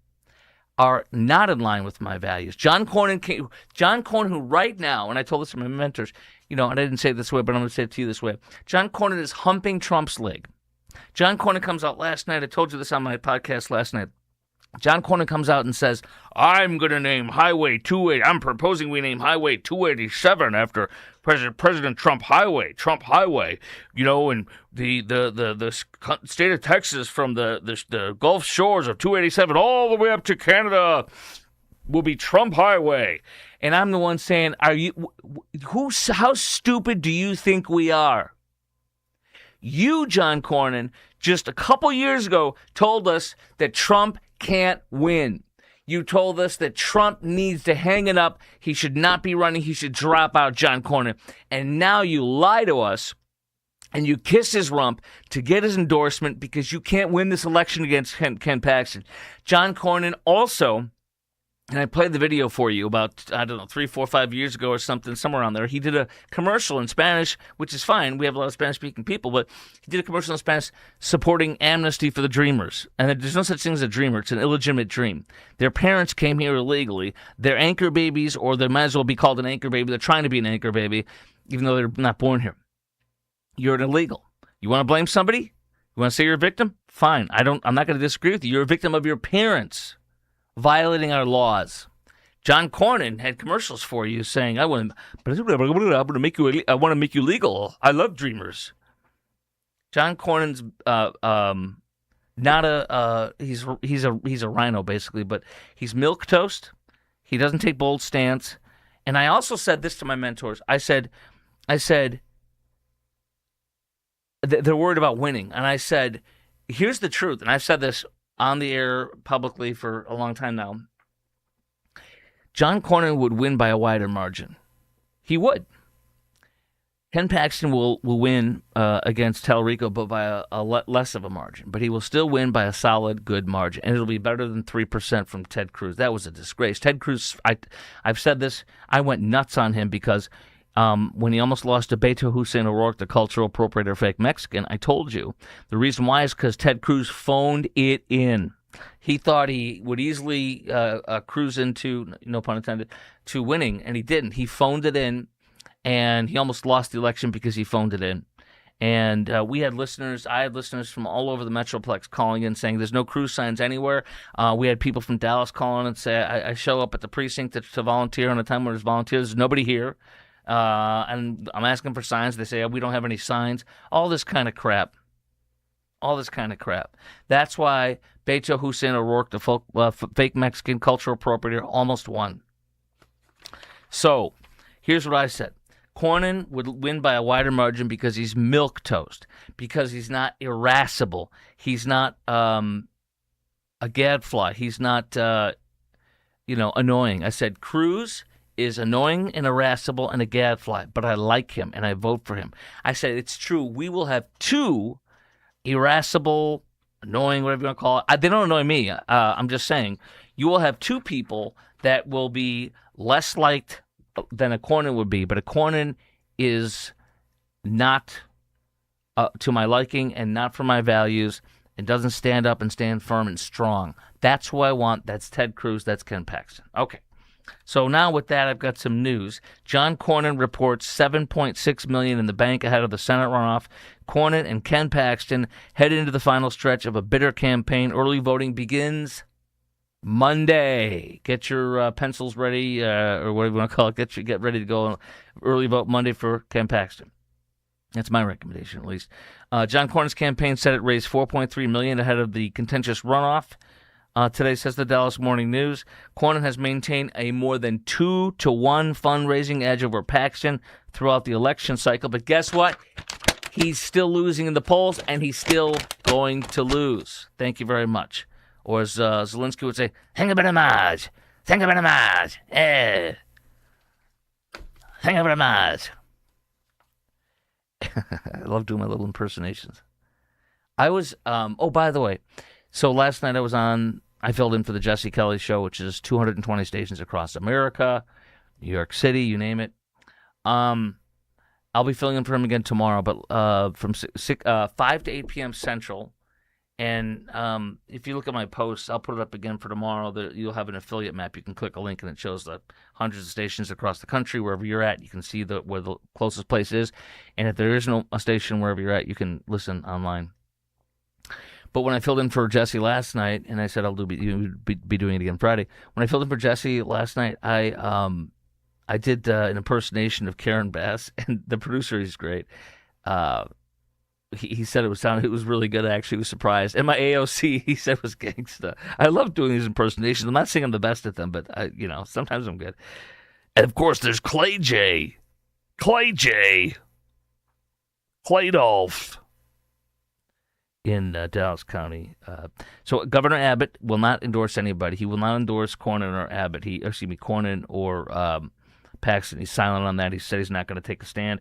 are not in line with my values. John Cornyn, who right now, and I told this to my mentors, and I didn't say it this way, but I'm going to say it to you this way. John Cornyn is humping Trump's leg. John Cornyn comes out last night. I told you this on my podcast last night. John Cornyn comes out and says, I'm going to name Highway 280. I'm proposing we name Highway 287 after President Trump Highway, and the state of Texas from the Gulf shores of 287 all the way up to Canada will be Trump Highway. And I'm the one saying, how stupid do you think we are? You, John Cornyn, just a couple years ago told us that Trump can't win. You told us that Trump needs to hang it up. He should not be running. He should drop out, John Cornyn. And now you lie to us and you kiss his rump to get his endorsement because you can't win this election against Ken Paxton. John Cornyn also, and I played the video for you about, 3, 4, 5 years ago or something, somewhere around there. He did a commercial in Spanish, which is fine. We have a lot of Spanish-speaking people, but he did a commercial in Spanish supporting amnesty for the dreamers. And there's no such thing as a dreamer. It's an illegitimate dream. Their parents came here illegally. They're anchor babies, or they might as well be called an anchor baby. They're trying to be an anchor baby, even though they're not born here. You're an illegal. You want to blame somebody? You want to say you're a victim? Fine. I'm not going to disagree with you. You're a victim of your parents violating our laws. John Cornyn had commercials for you saying, I want to make you legal. I love dreamers. John Cornyn's not he's a rhino basically, but he's milquetoast. He doesn't take bold stance. And I also said this to my mentors. I said they're worried about winning. And I said, here's the truth. And I've said this on the air publicly for a long time now. John Cornyn would win by a wider margin. He would. Ken Paxton will win against Talarico, but by a less of a margin. But he will still win by a solid, good margin. And it'll be better than 3% from Ted Cruz. That was a disgrace. Ted Cruz, I've said this, I went nuts on him because when he almost lost to Beto Hussein O'Rourke, the cultural appropriator fake Mexican, I told you the reason why is because Ted Cruz phoned it in. He thought he would easily cruise into, no pun intended, to winning, and he didn't. He phoned it in, and he almost lost the election because he phoned it in. And I had listeners from all over the Metroplex calling in saying there's no Cruz signs anywhere. We had people from Dallas calling and say, I show up at the precinct to volunteer on a time where there's volunteers. There's nobody here. And I'm asking for signs. They say, we don't have any signs. All this kind of crap. That's why Beto Hussein O'Rourke, the fake Mexican cultural appropriator, almost won. So here's what I said. Cornyn would win by a wider margin because he's milquetoast, because he's not irascible. He's not a gadfly. He's not, annoying. I said Cruz is annoying and irascible and a gadfly, but I like him and I vote for him. I said it's true. We will have two irascible, annoying, whatever you want to call it. They don't annoy me. I'm just saying you will have two people that will be less liked than a Cornyn would be, but a Cornyn is not to my liking and not for my values and doesn't stand up and stand firm and strong. That's who I want. That's Ted Cruz. That's Ken Paxton. Okay. So now with that, I've got some news. John Cornyn reports $7.6 million in the bank ahead of the Senate runoff. Cornyn and Ken Paxton head into the final stretch of a bitter campaign. Early voting begins Monday. Get your pencils ready, or whatever you want to call it. Get ready to go early vote Monday for Ken Paxton. That's my recommendation, at least. John Cornyn's campaign said it raised $4.3 million ahead of the contentious runoff. Today, says the Dallas Morning News, Cornyn has maintained a more than 2-to-1 fundraising edge over Paxton throughout the election cycle. But guess what? He's still losing in the polls, and he's still going to lose. Thank you very much. Or as Zelensky would say, thank you very much. Thank you very much. Thank you very much. I love doing my little impersonations. I was, by the way, so last night I filled in for the Jesse Kelly Show, which is 220 stations across America, New York City, you name it. I'll be filling in for him again tomorrow, but from 5 to 8 p.m. Central. And if you look at my posts, I'll put it up again for tomorrow. You'll have an affiliate map. You can click a link, and it shows the hundreds of stations across the country. Wherever you're at, you can see where the closest place is. And if there isn't a station wherever you're at, you can listen online. But when I filled in for Jesse last night, and I said I'll be doing it again Friday. When I filled in for Jesse last night, I did an impersonation of Karen Bass, and the producer is great. He said it was really good. I actually was surprised. And my AOC, he said, was gangsta. I love doing these impersonations. I'm not saying I'm the best at them, but sometimes I'm good. And of course, there's Clay Dolph in Dallas County. So Governor Abbott will not endorse anybody. He will not endorse Cornyn or Abbott. Cornyn or Paxton. He's silent on that. He said he's not going to take a stand.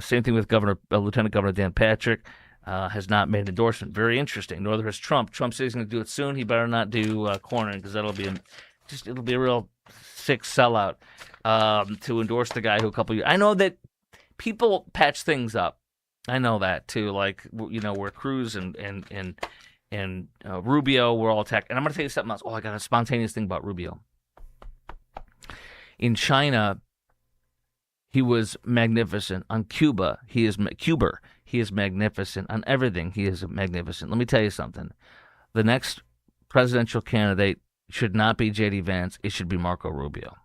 Same thing with Lieutenant Governor Dan Patrick. Has not made an endorsement. Very interesting. Nor has Trump. Trump says he's going to do it soon. He better not do Cornyn, because it'll be a real sick sellout to endorse the guy who a couple years. I know that people patch things up. I know that too. Like, where Cruz and Rubio were all attacked. And I'm going to tell you something else. Oh, I got a spontaneous thing about Rubio. In China, he was magnificent. On Cuba, he is magnificent. On everything, he is magnificent. Let me tell you something. The next presidential candidate should not be J.D. Vance. It should be Marco Rubio.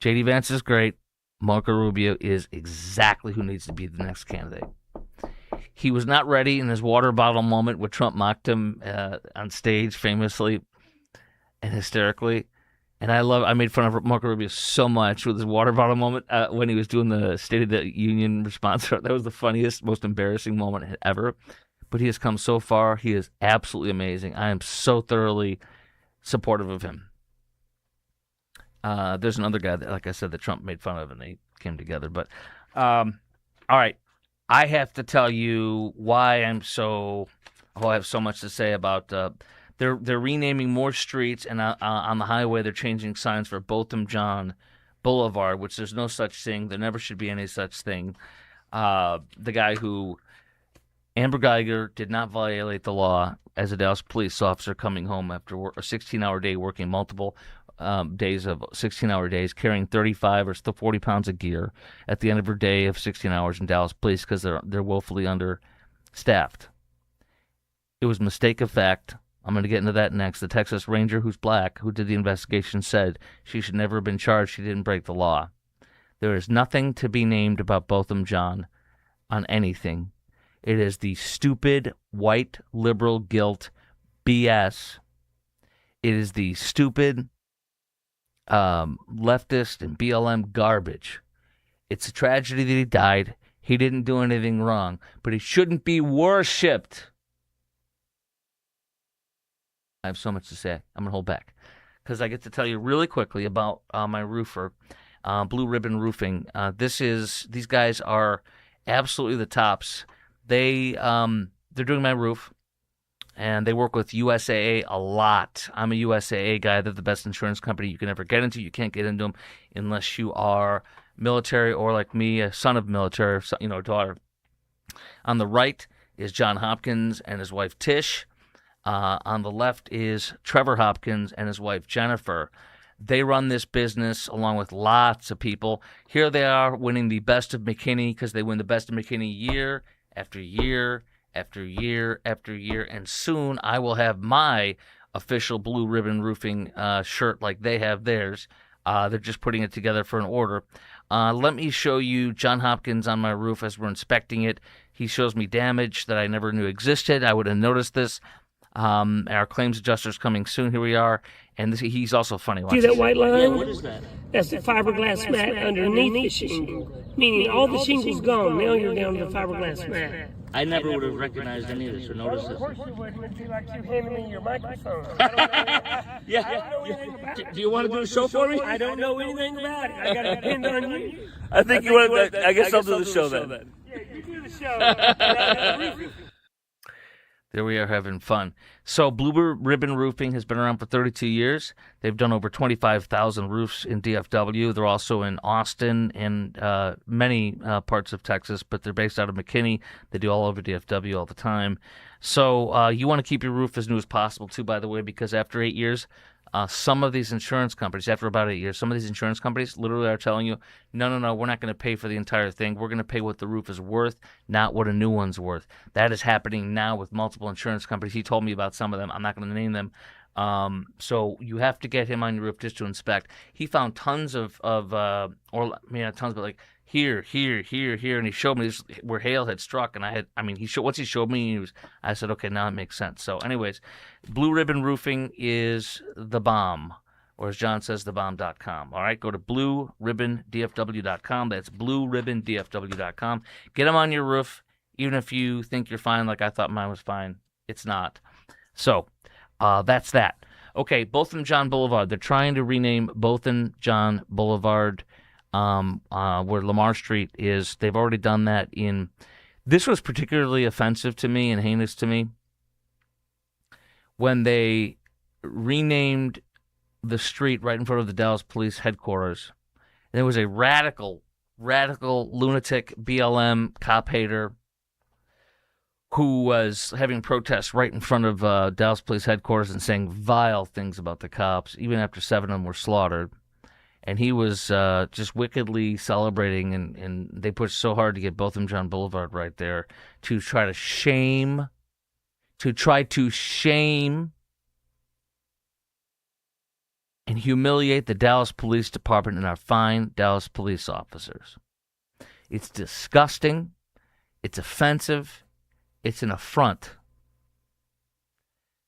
J.D. Vance is great. Marco Rubio is exactly who needs to be the next candidate. He was not ready in his water bottle moment where Trump mocked him on stage famously and hysterically. And I made fun of Marco Rubio so much with his water bottle moment when he was doing the State of the Union response. That was the funniest, most embarrassing moment ever. But he has come so far. He is absolutely amazing. I am so thoroughly supportive of him. There's another guy that, like I said, that Trump made fun of, and they came together. But all right, I have to tell you why I have so much to say about. They're renaming more streets, and on the highway they're changing signs for Botham Jean Boulevard, which there's no such thing. There never should be any such thing. The guy who Amber Geiger did not violate the law as a Dallas police officer coming home after a 16-hour day, working multiple days of 16-hour days, carrying 35 or 40 pounds of gear at the end of her day of 16 hours in Dallas police because they're woefully understaffed. It was a mistake of fact. I'm going to get into that next. The Texas Ranger, who's black, who did the investigation, said she should never have been charged. She didn't break the law. There is nothing to be named about Botham Jean on anything. It is the stupid white liberal guilt BS. It is the stupid leftist and BLM garbage. It's a tragedy that he died. He didn't do anything wrong, but he shouldn't be worshipped. I have so much to say. I'm going to hold back because I get to tell you really quickly about my roofer, Blue Ribbon Roofing. These guys are absolutely the tops. They're doing my roof, and they work with USAA a lot. I'm a USAA guy. They're the best insurance company you can ever get into. You can't get into them unless you are military or, like me, a son of military, a daughter. On the right is John Hopkins and his wife Tish. On the left is Trevor Hopkins and his wife Jennifer. They run this business along with lots of people. Here they are winning the Best of McKinney because they win the Best of McKinney year after year after year after year. And soon I will have my official Blue Ribbon Roofing shirt like they have theirs. They're just putting it together for an order. Let me show you John Hopkins on my roof as we're inspecting it. He shows me damage that I never knew existed. I would have noticed this. Our claims adjuster's coming soon. Here we are. And he's also funny. See that white line? Yeah, what is that? That's the fiberglass mat underneath the shingle. Meaning all the shingle's gone. Now you're down to the fiberglass mat. I never would have recognized any of this or noticed this. Of course you wouldn't. It'd be like you handing me your microphone. Do you want to do a show for me? I don't know anything about it. I got to depend on you. I think you want to. I guess I'll do the show then. Yeah, you do the show. There we are having fun. So Blue Ribbon Roofing has been around for 32 years. They've done over 25,000 roofs in DFW. They're also in Austin and many parts of Texas, but they're based out of McKinney. They do all over DFW all the time. So you want to keep your roof as new as possible, too, by the way, because after 8 years, some of these insurance companies, after about 8 years, some of these insurance companies literally are telling you, no, we're not going to pay for the entire thing. We're going to pay what the roof is worth, not what a new one's worth. That is happening now with multiple insurance companies. He told me about some of them. I'm not going to name them. So you have to get him on your roof just to inspect. He found tons of not tons, but like here, and he showed me this, where hail had struck, and once he showed me, I said, okay, now it makes sense. So anyways, Blue Ribbon Roofing is the bomb, or as John says, thebomb.com. All right, go to blueribbondfw.com. That's blueribbondfw.com. Get them on your roof, even if you think you're fine, like I thought mine was fine. It's not. So that's that. Okay, Botham John Boulevard. They're trying to rename Botham John Boulevard where Lamar Street is. They've already done that this was particularly offensive to me and heinous to me when they renamed the street right in front of the Dallas Police headquarters. There was a radical lunatic BLM cop hater who was having protests right in front of Dallas Police headquarters and saying vile things about the cops, even after 7 of them were slaughtered. And he was just wickedly celebrating, and they pushed so hard to get Botham John Boulevard right there to try to shame and humiliate the Dallas Police Department and our fine Dallas police officers. It's disgusting. It's offensive. It's an affront.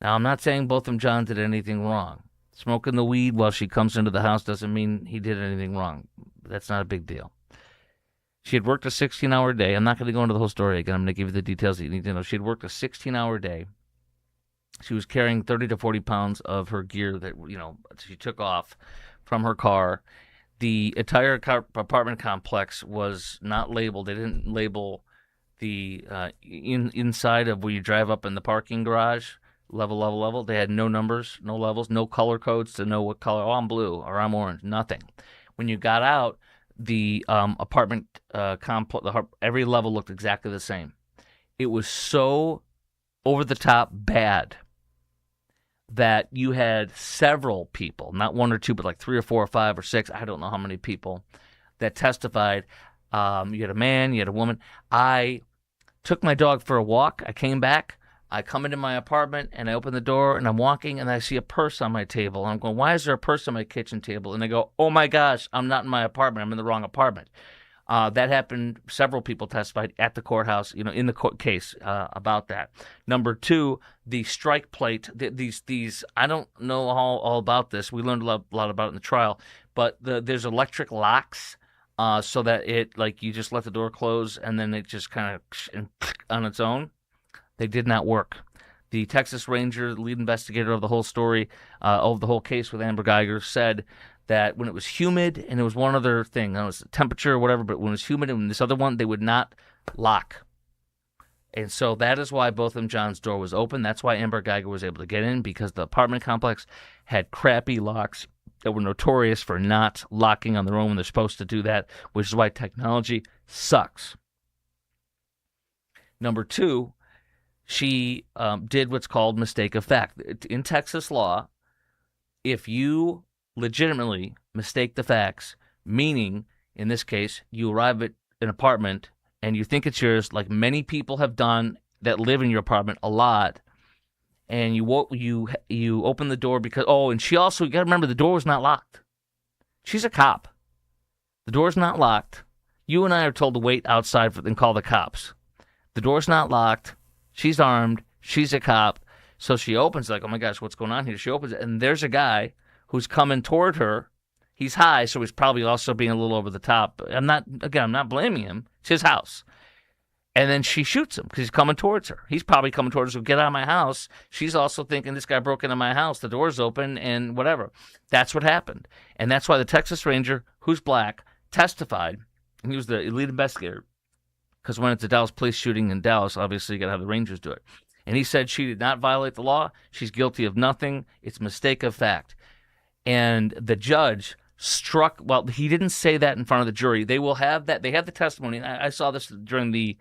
Now, I'm not saying Botham John did anything wrong. Smoking the weed while she comes into the house doesn't mean he did anything wrong. That's not a big deal. She had worked a 16-hour day. I'm not going to go into the whole story again. I'm going to give you the details that you need to know. She had worked a 16-hour day. She was carrying 30 to 40 pounds of her gear that, she took off from her car. The entire apartment complex was not labeled. They didn't label the inside of where you drive up in the parking garage. Level. They had no numbers, no levels, no color codes to know what color. Oh, I'm blue or I'm orange. Nothing. When you got out, the apartment complex, every level looked exactly the same. It was so over the top bad that you had several people, not one or two, but like 3 or 4 or 5 or 6. I don't know how many people that testified. You had a man, you had a woman. I took my dog for a walk. I came back. I come into my apartment, and I open the door, and I'm walking, and I see a purse on my table. And I'm going, why is there a purse on my kitchen table? And they go, oh, my gosh, I'm not in my apartment. I'm in the wrong apartment. That happened. Several people testified at the courthouse, in the court case about that. Number 2, the strike plate. These I don't know all about this. We learned a lot about it in the trial. But there's electric locks so that it, like, you just let the door close, and then it just kind of on its own. They did not work. The Texas Ranger, the lead investigator of the whole story, of the whole case with Amber Geiger, said that when it was humid, and it was one other thing, it was temperature or whatever, but when it was humid and this other one, they would not lock. And so that is why Botham John's door was open. That's why Amber Geiger was able to get in, because the apartment complex had crappy locks that were notorious for not locking on their own when they're supposed to do that, which is why technology sucks. Number 2, she did what's called mistake of fact. In Texas law, if you legitimately mistake the facts, meaning, in this case, you arrive at an apartment and you think it's yours, like many people have done that live in your apartment a lot, and you open the door because, and she also, you got to remember, the door was not locked. She's a cop. The door's not locked. You and I are told to wait outside and call the cops. The door's not locked. She's armed. She's a cop. So she opens, like, oh my gosh, what's going on here? She opens it, and there's a guy who's coming toward her. He's high, so he's probably also being a little over the top. I'm not blaming him. It's his house. And then she shoots him because he's coming towards her. He's probably coming towards her, so get out of my house. She's also thinking, this guy broke into my house. The door's open and whatever. That's what happened. And that's why the Texas Ranger, who's black, testified. And he was the lead investigator. Because when it's a Dallas police shooting in Dallas, obviously you got to have the Rangers do it. And he said she did not violate the law. She's guilty of nothing. It's a mistake of fact. And the judge struck, well, he didn't say that in front of the jury. They will have that. They have the testimony. And I saw this during the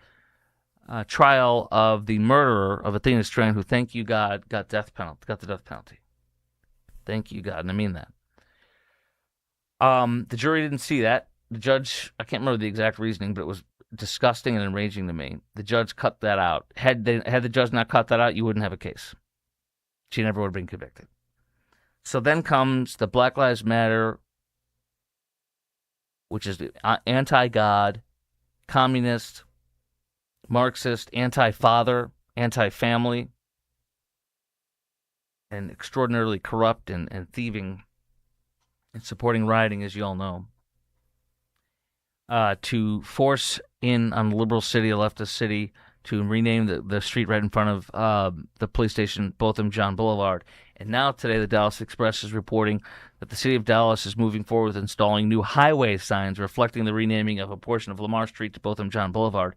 trial of the murderer of Athena Strand, who, thank you God, got the death penalty. Thank you God, and I mean that. The jury didn't see that. The judge, I can't remember the exact reasoning, but it was disgusting and enraging to me. The judge cut that out. Had the judge not cut that out, you wouldn't have a case. She never would have been convicted. So then comes the Black Lives Matter, which is anti-God, communist, Marxist, anti-father, anti-family, and extraordinarily corrupt and thieving and supporting rioting, as you all know, to force in on the liberal city, a leftist city, to rename the street right in front of the police station, Botham Jean Boulevard. And now today the Dallas Express is reporting that the city of Dallas is moving forward with installing new highway signs reflecting the renaming of a portion of Lamar Street to Botham Jean Boulevard.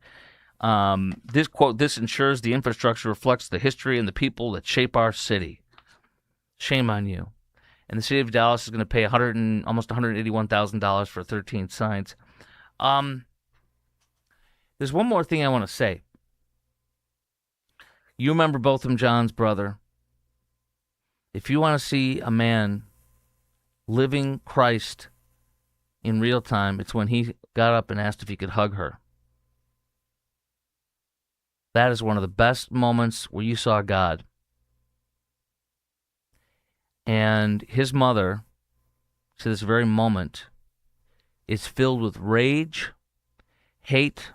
This quote, this ensures the infrastructure reflects the history and the people that shape our city. Shame on you. And the city of Dallas is going to pay almost $181,000 for 13 signs. There's one more thing I want to say. You remember Botham Jean's brother. If you want to see a man living Christ in real time, it's when he got up and asked if he could hug her. That is one of the best moments where you saw God. And his mother, to this very moment, is filled with rage, hate,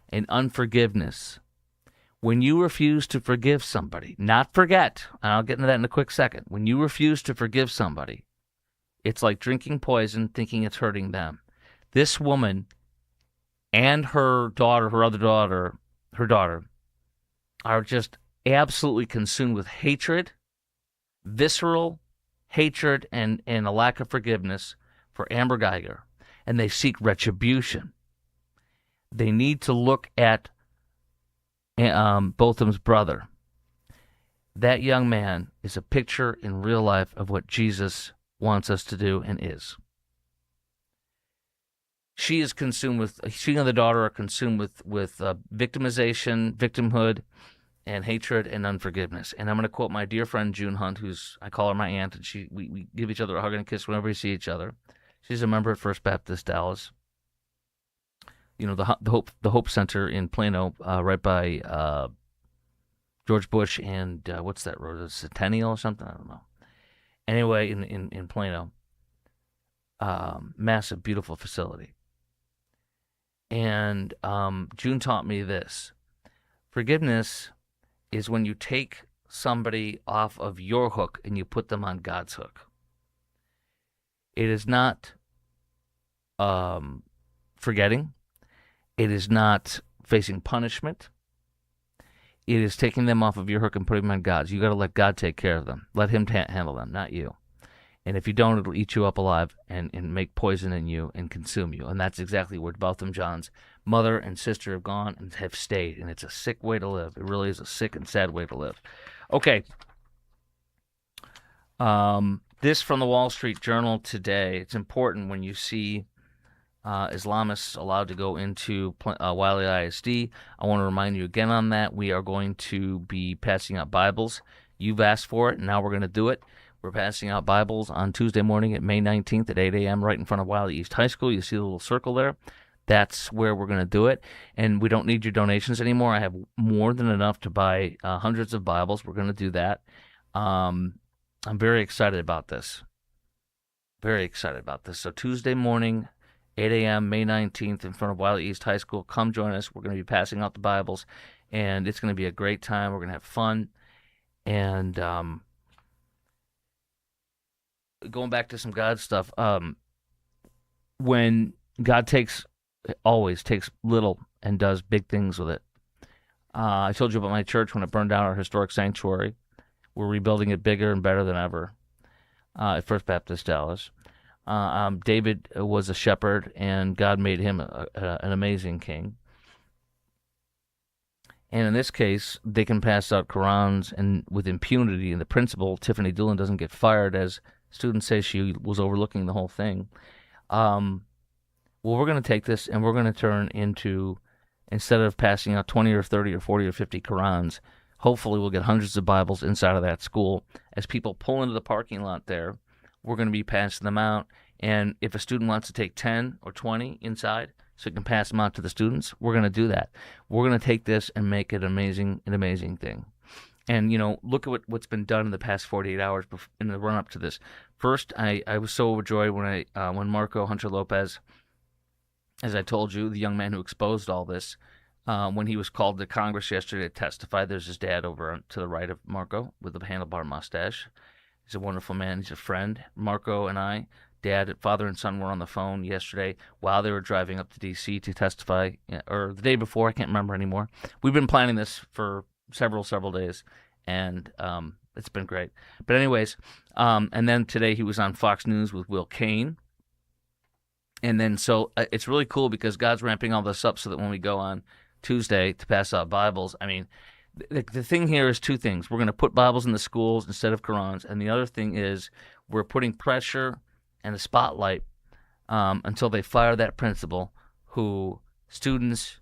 and unforgiveness. When you refuse to forgive somebody, not forget, and I'll get into that in a quick second. When you refuse to forgive somebody, it's like drinking poison, thinking it's hurting them. This woman and her daughter, are just absolutely consumed with hatred, visceral hatred, and a lack of forgiveness for Amber Geiger, and they seek retribution. They need to look at Botham's brother. That young man is a picture in real life of what Jesus wants us to do and is. She and the daughter are consumed with victimization, victimhood, and hatred and unforgiveness. And I'm going to quote my dear friend June Hunt, I call her my aunt, and we give each other a hug and a kiss whenever we see each other. She's a member at First Baptist Dallas. You know, the Hope Center in Plano, right by George Bush and what's that road? Centennial or something? I don't know. Anyway, in Plano, massive, beautiful facility. And June taught me this: forgiveness is when you take somebody off of your hook and you put them on God's hook. It is not forgetting. It is not facing punishment. It is taking them off of your hook and putting them on God's. You got to let God take care of them. Let Him handle them, not you. And if you don't, it'll eat you up alive and make poison in you and consume you. And that's exactly where Botham Jean's mother and sister have gone and have stayed. And it's a sick way to live. It really is a sick and sad way to live. Okay. This from the Wall Street Journal today. It's important when you see Islamists allowed to go into Wylie ISD. I want to remind you again on that. We are going to be passing out Bibles. You've asked for it, and now we're going to do it. We're passing out Bibles on Tuesday morning at May 19th at 8 a.m. right in front of Wylie East High School. You see the little circle there? That's where we're going to do it. And we don't need your donations anymore. I have more than enough to buy hundreds of Bibles. We're going to do that. I'm very excited about this. Very excited about this. So Tuesday morning, 8 a.m., May 19th, in front of Wylie East High School. Come join us. We're going to be passing out the Bibles, and it's going to be a great time. We're going to have fun. And going back to some God stuff, when God always takes little and does big things with it. I told you about my church when it burned down our historic sanctuary. We're rebuilding it bigger and better than ever at First Baptist Dallas. David was a shepherd, and God made him an amazing king. And in this case, they can pass out Qurans and with impunity. And the principal, Tiffany Doolan, doesn't get fired, as students say she was overlooking the whole thing. Well, we're going to take this and we're going to turn into, instead of passing out 20 or 30 or 40 or 50 Qurans, hopefully we'll get hundreds of Bibles inside of that school. As people pull into the parking lot there, we're going to be passing them out. And if a student wants to take 10 or 20 inside so you can pass them out to the students, we're going to do that. We're going to take this and make it an amazing thing. And, look at what's been done in the past 48 hours in the run-up to this. First, I was so overjoyed when Marco Hunter Lopez, as I told you, the young man who exposed all this, when he was called to Congress yesterday to testify. There's his dad over to the right of Marco with the handlebar mustache. He's a wonderful man. He's a friend. Marco and I, father and son, were on the phone yesterday while they were driving up to D.C. to testify, or the day before. I can't remember anymore. We've been planning this for several days, and it's been great. But anyways, and then today he was on Fox News with Will Cain. And then so it's really cool because God's ramping all this up so that when we go on Tuesday to pass out Bibles, I mean, the thing here is two things. We're going to put Bibles in the schools instead of Qurans, and the other thing is we're putting pressure and a spotlight until they fire that principal who students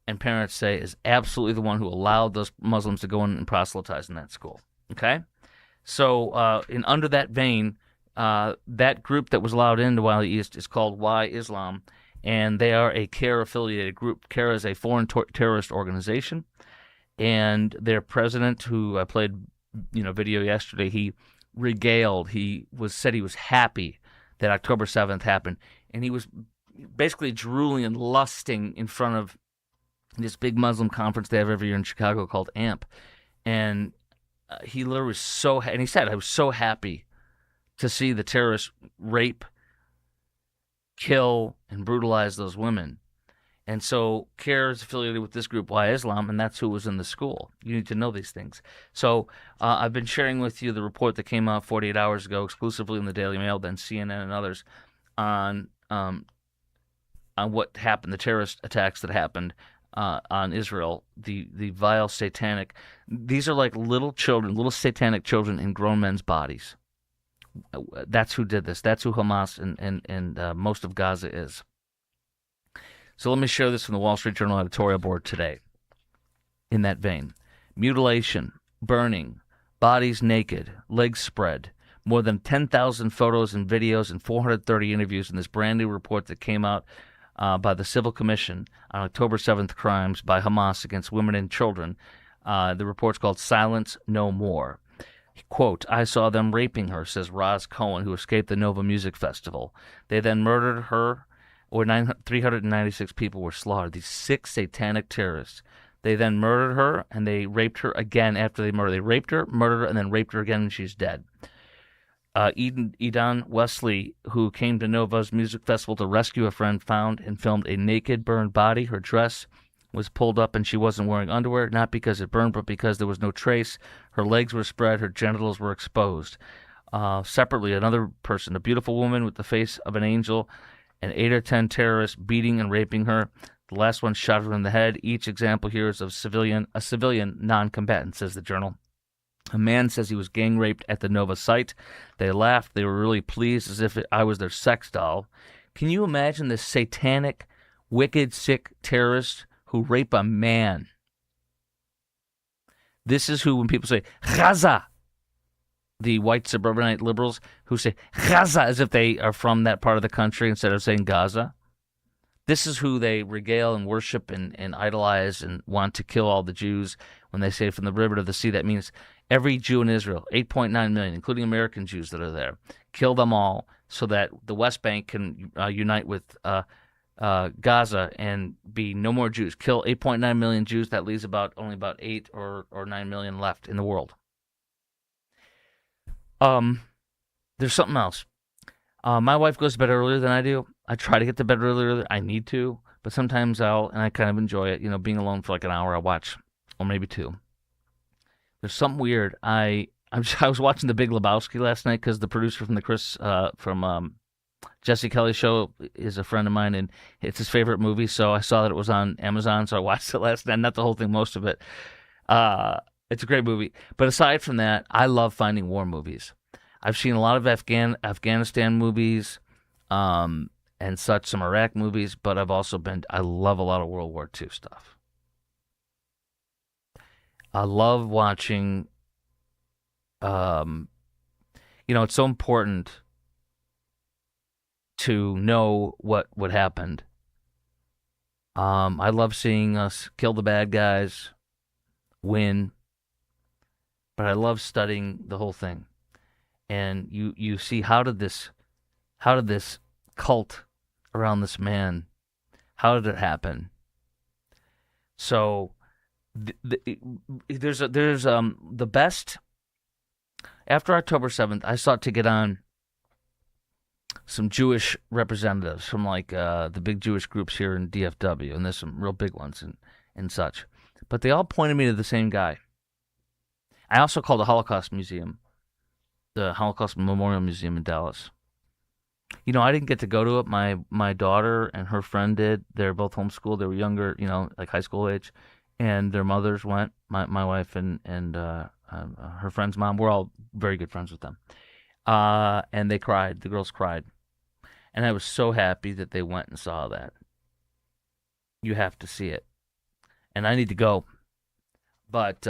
and parents say is absolutely the one who allowed those Muslims to go in and proselytize in that school. Okay? So under that vein, that group that was allowed into Wylie East is called Why Islam, and they are a CARE-affiliated group. CARE is a foreign terrorist organization, and their president, who I played video yesterday, he said he was happy that October 7th happened, and he was basically drooling and lusting in front of this big Muslim conference they have every year in Chicago called AMP, and he literally was and he said, I was so happy to see the terrorists rape, kill, and brutalize those women. And so CARE is affiliated with this group, Why Islam, and that's who was in the school. You need to know these things. So I've been sharing with you the report that came out 48 hours ago, exclusively in the Daily Mail, then CNN and others, on what happened, the terrorist attacks that happened on Israel, the vile satanic. These are like little children, little satanic children in grown men's bodies. That's who did this. That's who Hamas and most of Gaza is. So let me share this from the Wall Street Journal editorial board today. In that vein, mutilation, burning, bodies naked, legs spread, more than 10,000 photos and videos and 430 interviews in this brand new report that came out by the Civil Commission on October 7th crimes by Hamas against women and children. The report's called Silence No More. Quote, I saw them raping her, says Roz Cohen, who escaped the Nova Music Festival. They then murdered her, or 396 people were slaughtered. These 6 satanic terrorists. They then murdered her, and they raped her again after they murdered her. They raped her, murdered her, and then raped her again, and she's dead. Edan Wesley, who came to Nova's Music Festival to rescue a friend, found and filmed a naked, burned body. Her dress was pulled up and she wasn't wearing underwear, not because it burned, but because there was no trace. Her legs were spread, her genitals were exposed. Separately, another person, a beautiful woman with the face of an angel, and 8 or 10 terrorists beating and raping her. The last one shot her in the head. Each example here is of a civilian non-combatant, says the Journal. A man says he was gang raped at the Nova site. They laughed. They were really pleased, as if I was their sex doll. Can you imagine this satanic, wicked, sick terrorist who rape a man? This is who, when people say, Gaza, the white suburbanite liberals who say Gaza as if they are from that part of the country instead of saying Gaza. This is who they regale and worship and idolize and want to kill all the Jews when they say from the river to the sea. That means every Jew in Israel, 8.9 million, including American Jews that are there. Kill them all so that the West Bank can unite with Gaza and be no more Jews. Kill 8.9 million Jews. That leaves only about 8 or 9 million left in the world. There's something else. My wife goes to bed earlier than I do. I try to get to bed earlier. I need to, but sometimes and I kind of enjoy it. Being alone for like an hour, I'll watch, or maybe 2. There's something weird. I was watching The Big Lebowski last night because the producer from Jesse Kelly's show is a friend of mine, and it's his favorite movie. So I saw that it was on Amazon, so I watched it last night. Not the whole thing, most of it. It's a great movie. But aside from that, I love finding war movies. I've seen a lot of Afghanistan movies, and such, some Iraq movies, but I love a lot of World War II stuff. I love watching, it's so important to know what happened. I love seeing us kill the bad guys, win, but I love studying the whole thing. And you see how did this cult around this man, how did it happen? So there's the best. After October 7th, I sought to get on some Jewish representatives from like the big Jewish groups here in DFW, and there's some real big ones and such. But they all pointed me to the same guy. I also called the Holocaust Museum, the Holocaust Memorial Museum in Dallas. I didn't get to go to it. My daughter and her friend did. They're both homeschooled. They were younger, like high school age, and their mothers went. My wife and her friend's mom. We're all very good friends with them. And they cried. The girls cried, and I was so happy that they went and saw that. You have to see it, and I need to go. But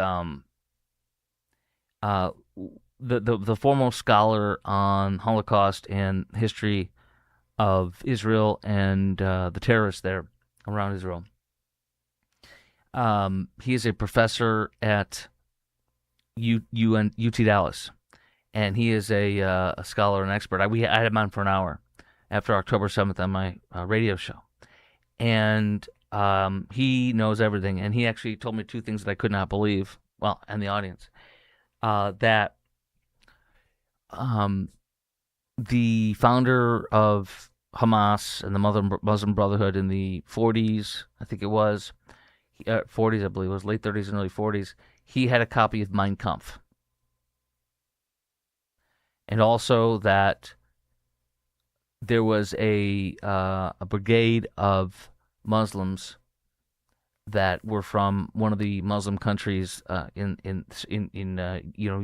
the foremost scholar on Holocaust and history of Israel and the terrorists there around Israel. He is a professor at UT Dallas, and he is a scholar and expert. I had him on for an hour after October 7th on my radio show, and he knows everything. And he actually told me 2 things that I could not believe. Well, and the audience, that the founder of Hamas and the Muslim Brotherhood in the 40s, I think it was, 40s, I believe it was, late 30s and early 40s, he had a copy of Mein Kampf. And also that there was a brigade of Muslims that were from one of the Muslim countries in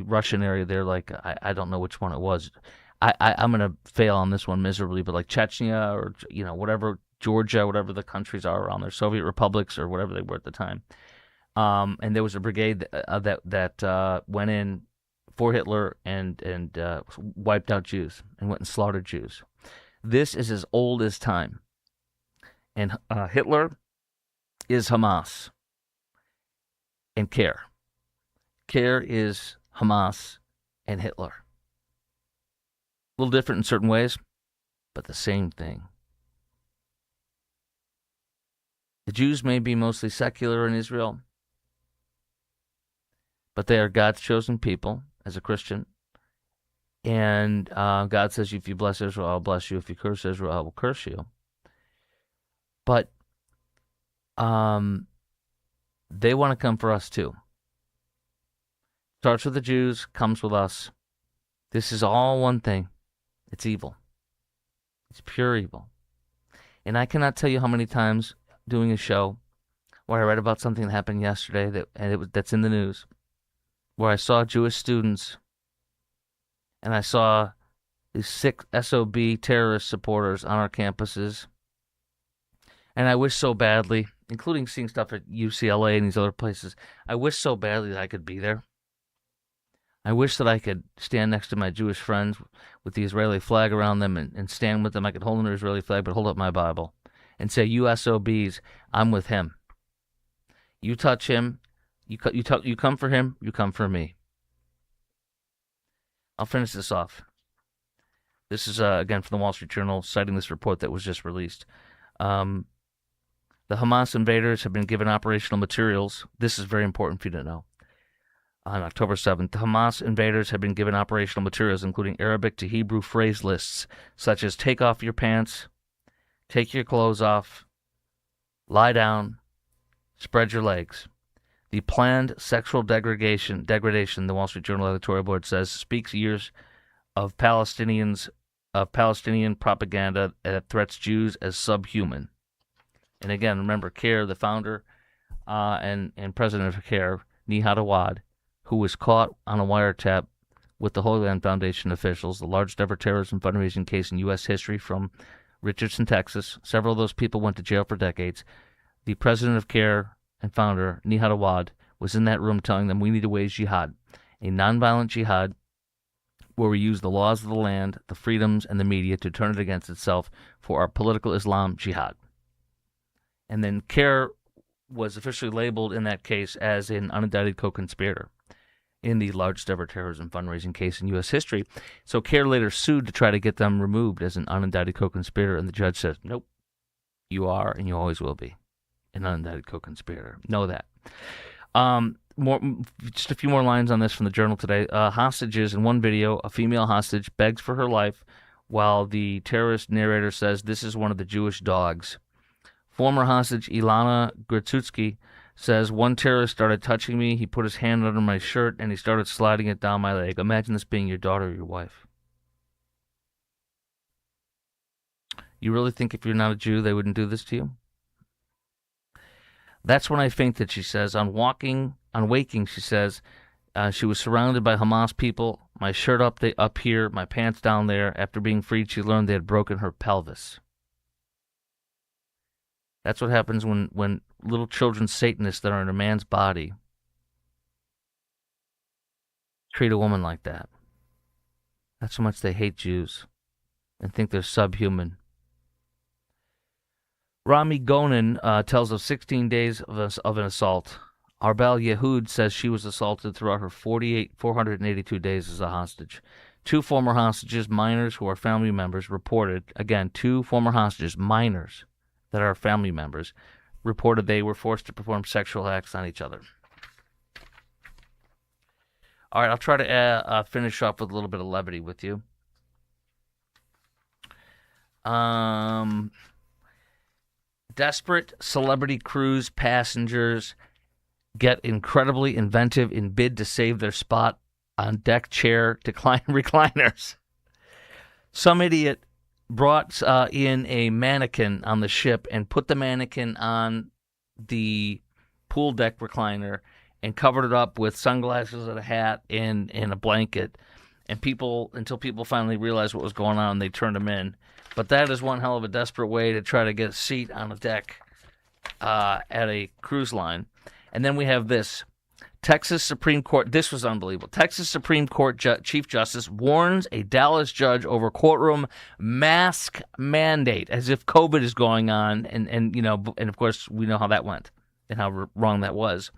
Russian area there. Like I don't know which one it was. I'm gonna fail on this one miserably, but like Chechnya or whatever, Georgia, whatever the countries are around there, Soviet republics or whatever they were at the time. And there was a brigade that went in for Hitler and wiped out Jews and went and slaughtered Jews. This is as old as time. And Hitler is Hamas. And CARE. CARE is Hamas and Hitler. A little different in certain ways, but the same thing. The Jews may be mostly secular in Israel, but they are God's chosen people as a Christian. And God says, if you bless Israel, I'll bless you. If you curse Israel, I will curse you. But they want to come for us too. Starts with the Jews, comes with us. This is all one thing. It's evil. It's pure evil. And I cannot tell you how many times doing a show where I read about something that happened yesterday that's in the news, where I saw Jewish students and I saw these sick SOB terrorist supporters on our campuses. And I wish so badly, including seeing stuff at UCLA and these other places, I wish so badly that I could be there. I wish that I could stand next to my Jewish friends with the Israeli flag around them and stand with them. I could hold an Israeli flag, but hold up my Bible and say, "You SOBs, I'm with him. You touch him, you come for him, you come for me." I'll finish this off. This is, again, from the Wall Street Journal, citing this report that was just released. The Hamas invaders have been given operational materials. This is very important for you to know. On October 7th, the Hamas invaders have been given operational materials, including Arabic to Hebrew phrase lists, such as take off your pants, take your clothes off, lie down, spread your legs. The planned sexual degradation, the Wall Street Journal editorial board says, speaks years of Palestinian propaganda that threats Jews as subhuman. And again, remember, CARE, the founder and president of CARE, Nihad Awad, who was caught on a wiretap with the Holy Land Foundation officials, the largest ever terrorism fundraising case in U.S. history from Richardson, Texas. Several of those people went to jail for decades. The president of CARE and founder, Nihad Awad, was in that room telling them we need to wage jihad, a nonviolent jihad where we use the laws of the land, the freedoms, and the media to turn it against itself for our political Islam jihad. And then CARE was officially labeled in that case as an unindicted co-conspirator in the largest ever terrorism fundraising case in U.S. history. So CARE later sued to try to get them removed as an unindicted co-conspirator, and the judge says, nope, you are and you always will be an unindicted co-conspirator. Know that. Just a few more lines on this from the Journal today. Hostages in one video, a female hostage begs for her life while the terrorist narrator says this is one of the Jewish dogs. Former hostage Ilana Gritsutski says, one terrorist started touching me. He put his hand under my shirt and he started sliding it down my leg. Imagine this being your daughter or your wife. You really think if you're not a Jew, they wouldn't do this to you? That's when I fainted, she says. On waking, she says, she was surrounded by Hamas people. My shirt up here, my pants down there. After being freed, she learned they had broken her pelvis. That's what happens when little children Satanists that are in a man's body treat a woman like that. That's how much they hate Jews and think they're subhuman. Rami Gonen tells of 16 days of an assault. Arbel Yehud says she was assaulted throughout her 482 days as a hostage. Two former hostages, minors who are family members, reported, again, two former hostages, minors that are family members, reported they were forced to perform sexual acts on each other. All right, I'll try to finish off with a little bit of levity with you. Desperate celebrity cruise passengers get incredibly inventive in bid to save their spot on deck chair recliners. Some idiot brought in a mannequin on the ship and put the mannequin on the pool deck recliner and covered it up with sunglasses and a hat and a blanket. And until people finally realized what was going on, they turned them in. But that is one hell of a desperate way to try to get a seat on a deck at a cruise line. And then we have this. Texas Supreme Court, this was unbelievable. Texas Supreme Court Chief Justice warns a Dallas judge over courtroom mask mandate, as if COVID is going on. And of course, we know how that went and how wrong that was.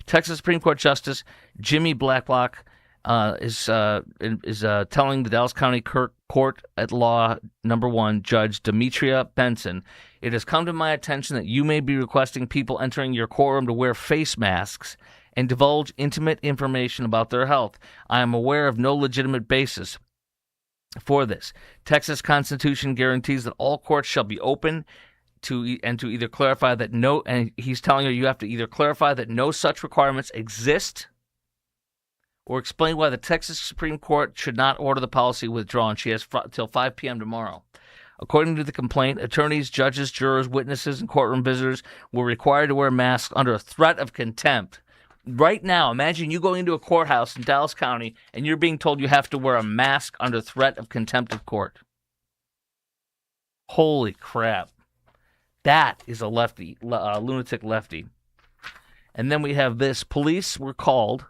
Texas Supreme Court Justice Jimmy Blacklock is telling the Dallas County Court at Law Number 1 Judge Demetria Benson, it has come to my attention that you may be requesting people entering your courtroom to wear face masks and divulge intimate information about their health. I am aware of no legitimate basis for this. Texas Constitution guarantees that all courts shall be open to either clarify that and he's telling her you have to either clarify that no such requirements exist or explain why the Texas Supreme Court should not order the policy withdrawn. She has till 5 p.m. tomorrow. According to the complaint, attorneys, judges, jurors, witnesses, and courtroom visitors were required to wear masks under a threat of contempt. Right now, imagine you going into a courthouse in Dallas County and you're being told you have to wear a mask under threat of contempt of court. Holy crap. That is a lunatic lefty. And then we have this. Police were called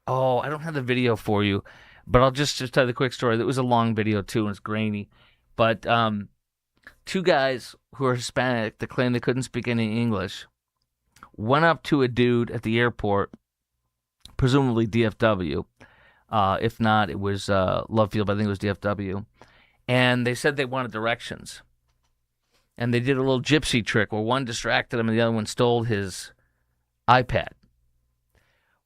Oh, I don't have the video for you, but I'll just tell you the quick story. It was a long video too, and it's grainy. But two guys who are Hispanic that claim they couldn't speak any English went up to a dude at the airport, presumably DFW. If not, it was Love Field, but I think it was DFW. And they said they wanted directions. And they did a little gypsy trick where one distracted him and the other one stole his iPad.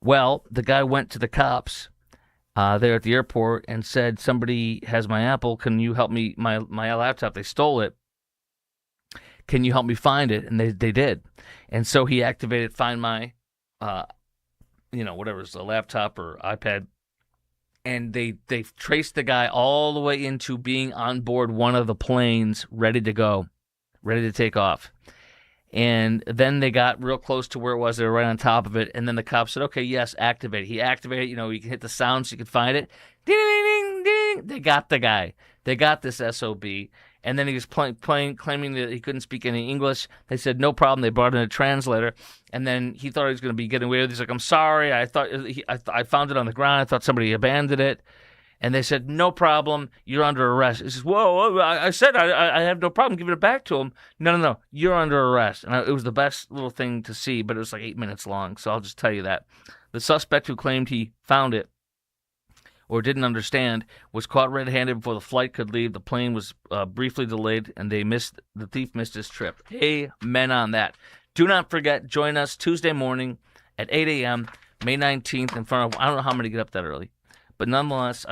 Well, the guy went to the cops there at the airport and said, somebody has my Apple. Can you help me? My laptop, they stole it. Can you help me find it? And they did. And so he activated Find My, whatever it's a laptop or iPad. And they traced the guy all the way into being on board one of the planes ready to go, ready to take off. And then they got real close to where it was. They were right on top of it. And then the cop said, okay, yes, activate it. He activated it. You can hit the sound so you can find it. Ding, ding, ding, ding. They got the guy. They got this SOB. And then he was claiming that he couldn't speak any English. They said, no problem. They brought in a translator. And then he thought he was going to be getting away with it. He's like, I'm sorry. I thought I found it on the ground. I thought somebody abandoned it. And they said, no problem, you're under arrest. He says, whoa, I said I have no problem giving it back to him. No, you're under arrest. And it was the best little thing to see, but it was like 8 minutes long, so I'll just tell you that. The suspect who claimed he found it or didn't understand was caught red-handed before the flight could leave. The plane was briefly delayed, and the thief missed his trip. Amen on that. Do not forget, join us Tuesday morning at 8 a.m., May 19th, in front of, I don't know how many get up that early. But nonetheless,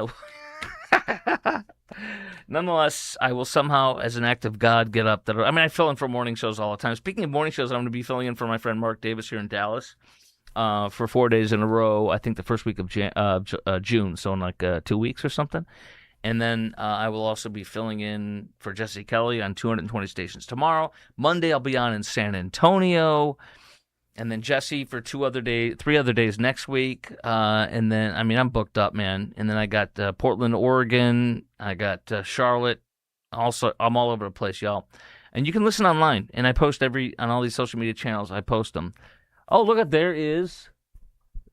I will somehow, as an act of God, get up. I fill in for morning shows all the time. Speaking of morning shows, I'm going to be filling in for my friend Mark Davis here in Dallas for 4 days in a row. I think the first week of June, so in like 2 weeks or something. And then I will also be filling in for Jesse Kelly on 220 stations tomorrow. Monday, I'll be on in San Antonio. And then Jesse for 3 other days next week. And then, I'm booked up, man. And then I got Portland, Oregon. I got Charlotte. Also, I'm all over the place, y'all. And you can listen online. And I post on all these social media channels. I post them. Oh, look, there is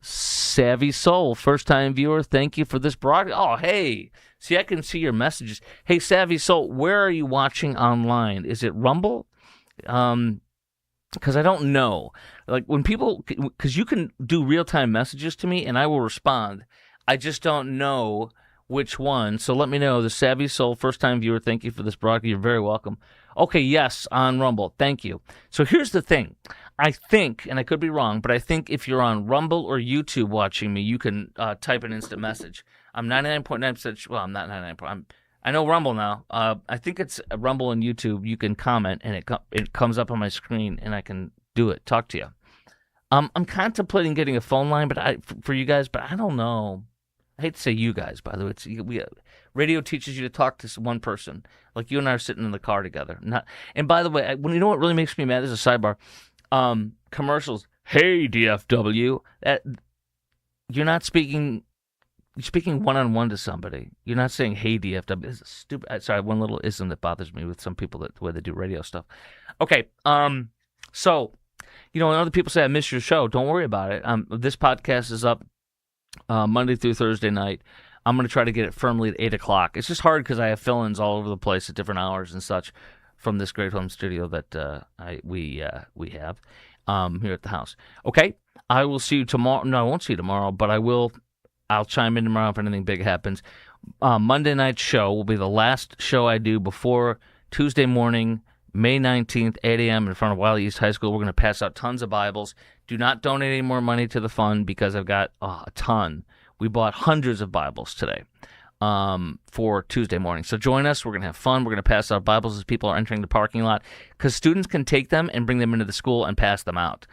Savvy Soul, first-time viewer. Thank you for this broadcast. Oh, hey. See, I can see your messages. Hey, Savvy Soul, where are you watching online? Is it Rumble? Because I don't know. Like when people, because you can do real-time messages to me and I will respond. I just don't know which one. So let me know. The Savvy Soul, first-time viewer, thank you for this broadcast. You're very welcome. Okay, yes, on Rumble. Thank you. So here's the thing. I think, and I could be wrong, but I think if you're on Rumble or YouTube watching me, you can type an instant message. I'm 99.9%, well, I'm not 99%. I know Rumble now. I think it's Rumble and YouTube. You can comment, and it comes up on my screen, and I can do it, talk to you. I'm contemplating getting a phone line, but for you guys, but I don't know. I hate to say you guys, by the way. Radio teaches you to talk to one person, like you and I are sitting in the car together. And by the way, you know what really makes me mad? This is a sidebar. Commercials. Hey, DFW. You're not speaking. You're speaking one-on-one to somebody. You're not saying, hey, DFW. This is stupid. Sorry, one little ism that bothers me with some people the way they do radio stuff. Okay, so, when other people say I miss your show, don't worry about it. This podcast is up Monday through Thursday night. I'm going to try to get it firmly at 8 o'clock. It's just hard because I have fill-ins all over the place at different hours and such from this great home studio that we have here at the house. Okay, I will see you tomorrow. No, I won't see you tomorrow, but I'll chime in tomorrow if anything big happens. Monday night show will be the last show I do before Tuesday morning, May 19th, 8 a.m. in front of Wylie East High School. We're going to pass out tons of Bibles. Do not donate any more money to the fund because I've got a ton. We bought hundreds of Bibles today for Tuesday morning. So join us. We're going to have fun. We're going to pass out Bibles as people are entering the parking lot because students can take them and bring them into the school and pass them out.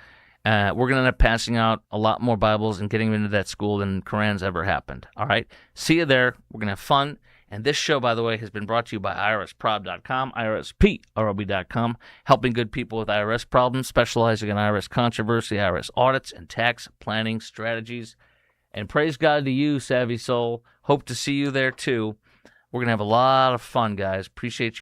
We're going to end up passing out a lot more Bibles and getting them into that school than Koran's ever happened. All right? See you there. We're going to have fun. And this show, by the way, has been brought to you by IRSprob.com, IRSprob.com, helping good people with IRS problems, specializing in IRS controversy, IRS audits, and tax planning strategies. And praise God to you, Savvy Soul. Hope to see you there, too. We're going to have a lot of fun, guys. Appreciate you.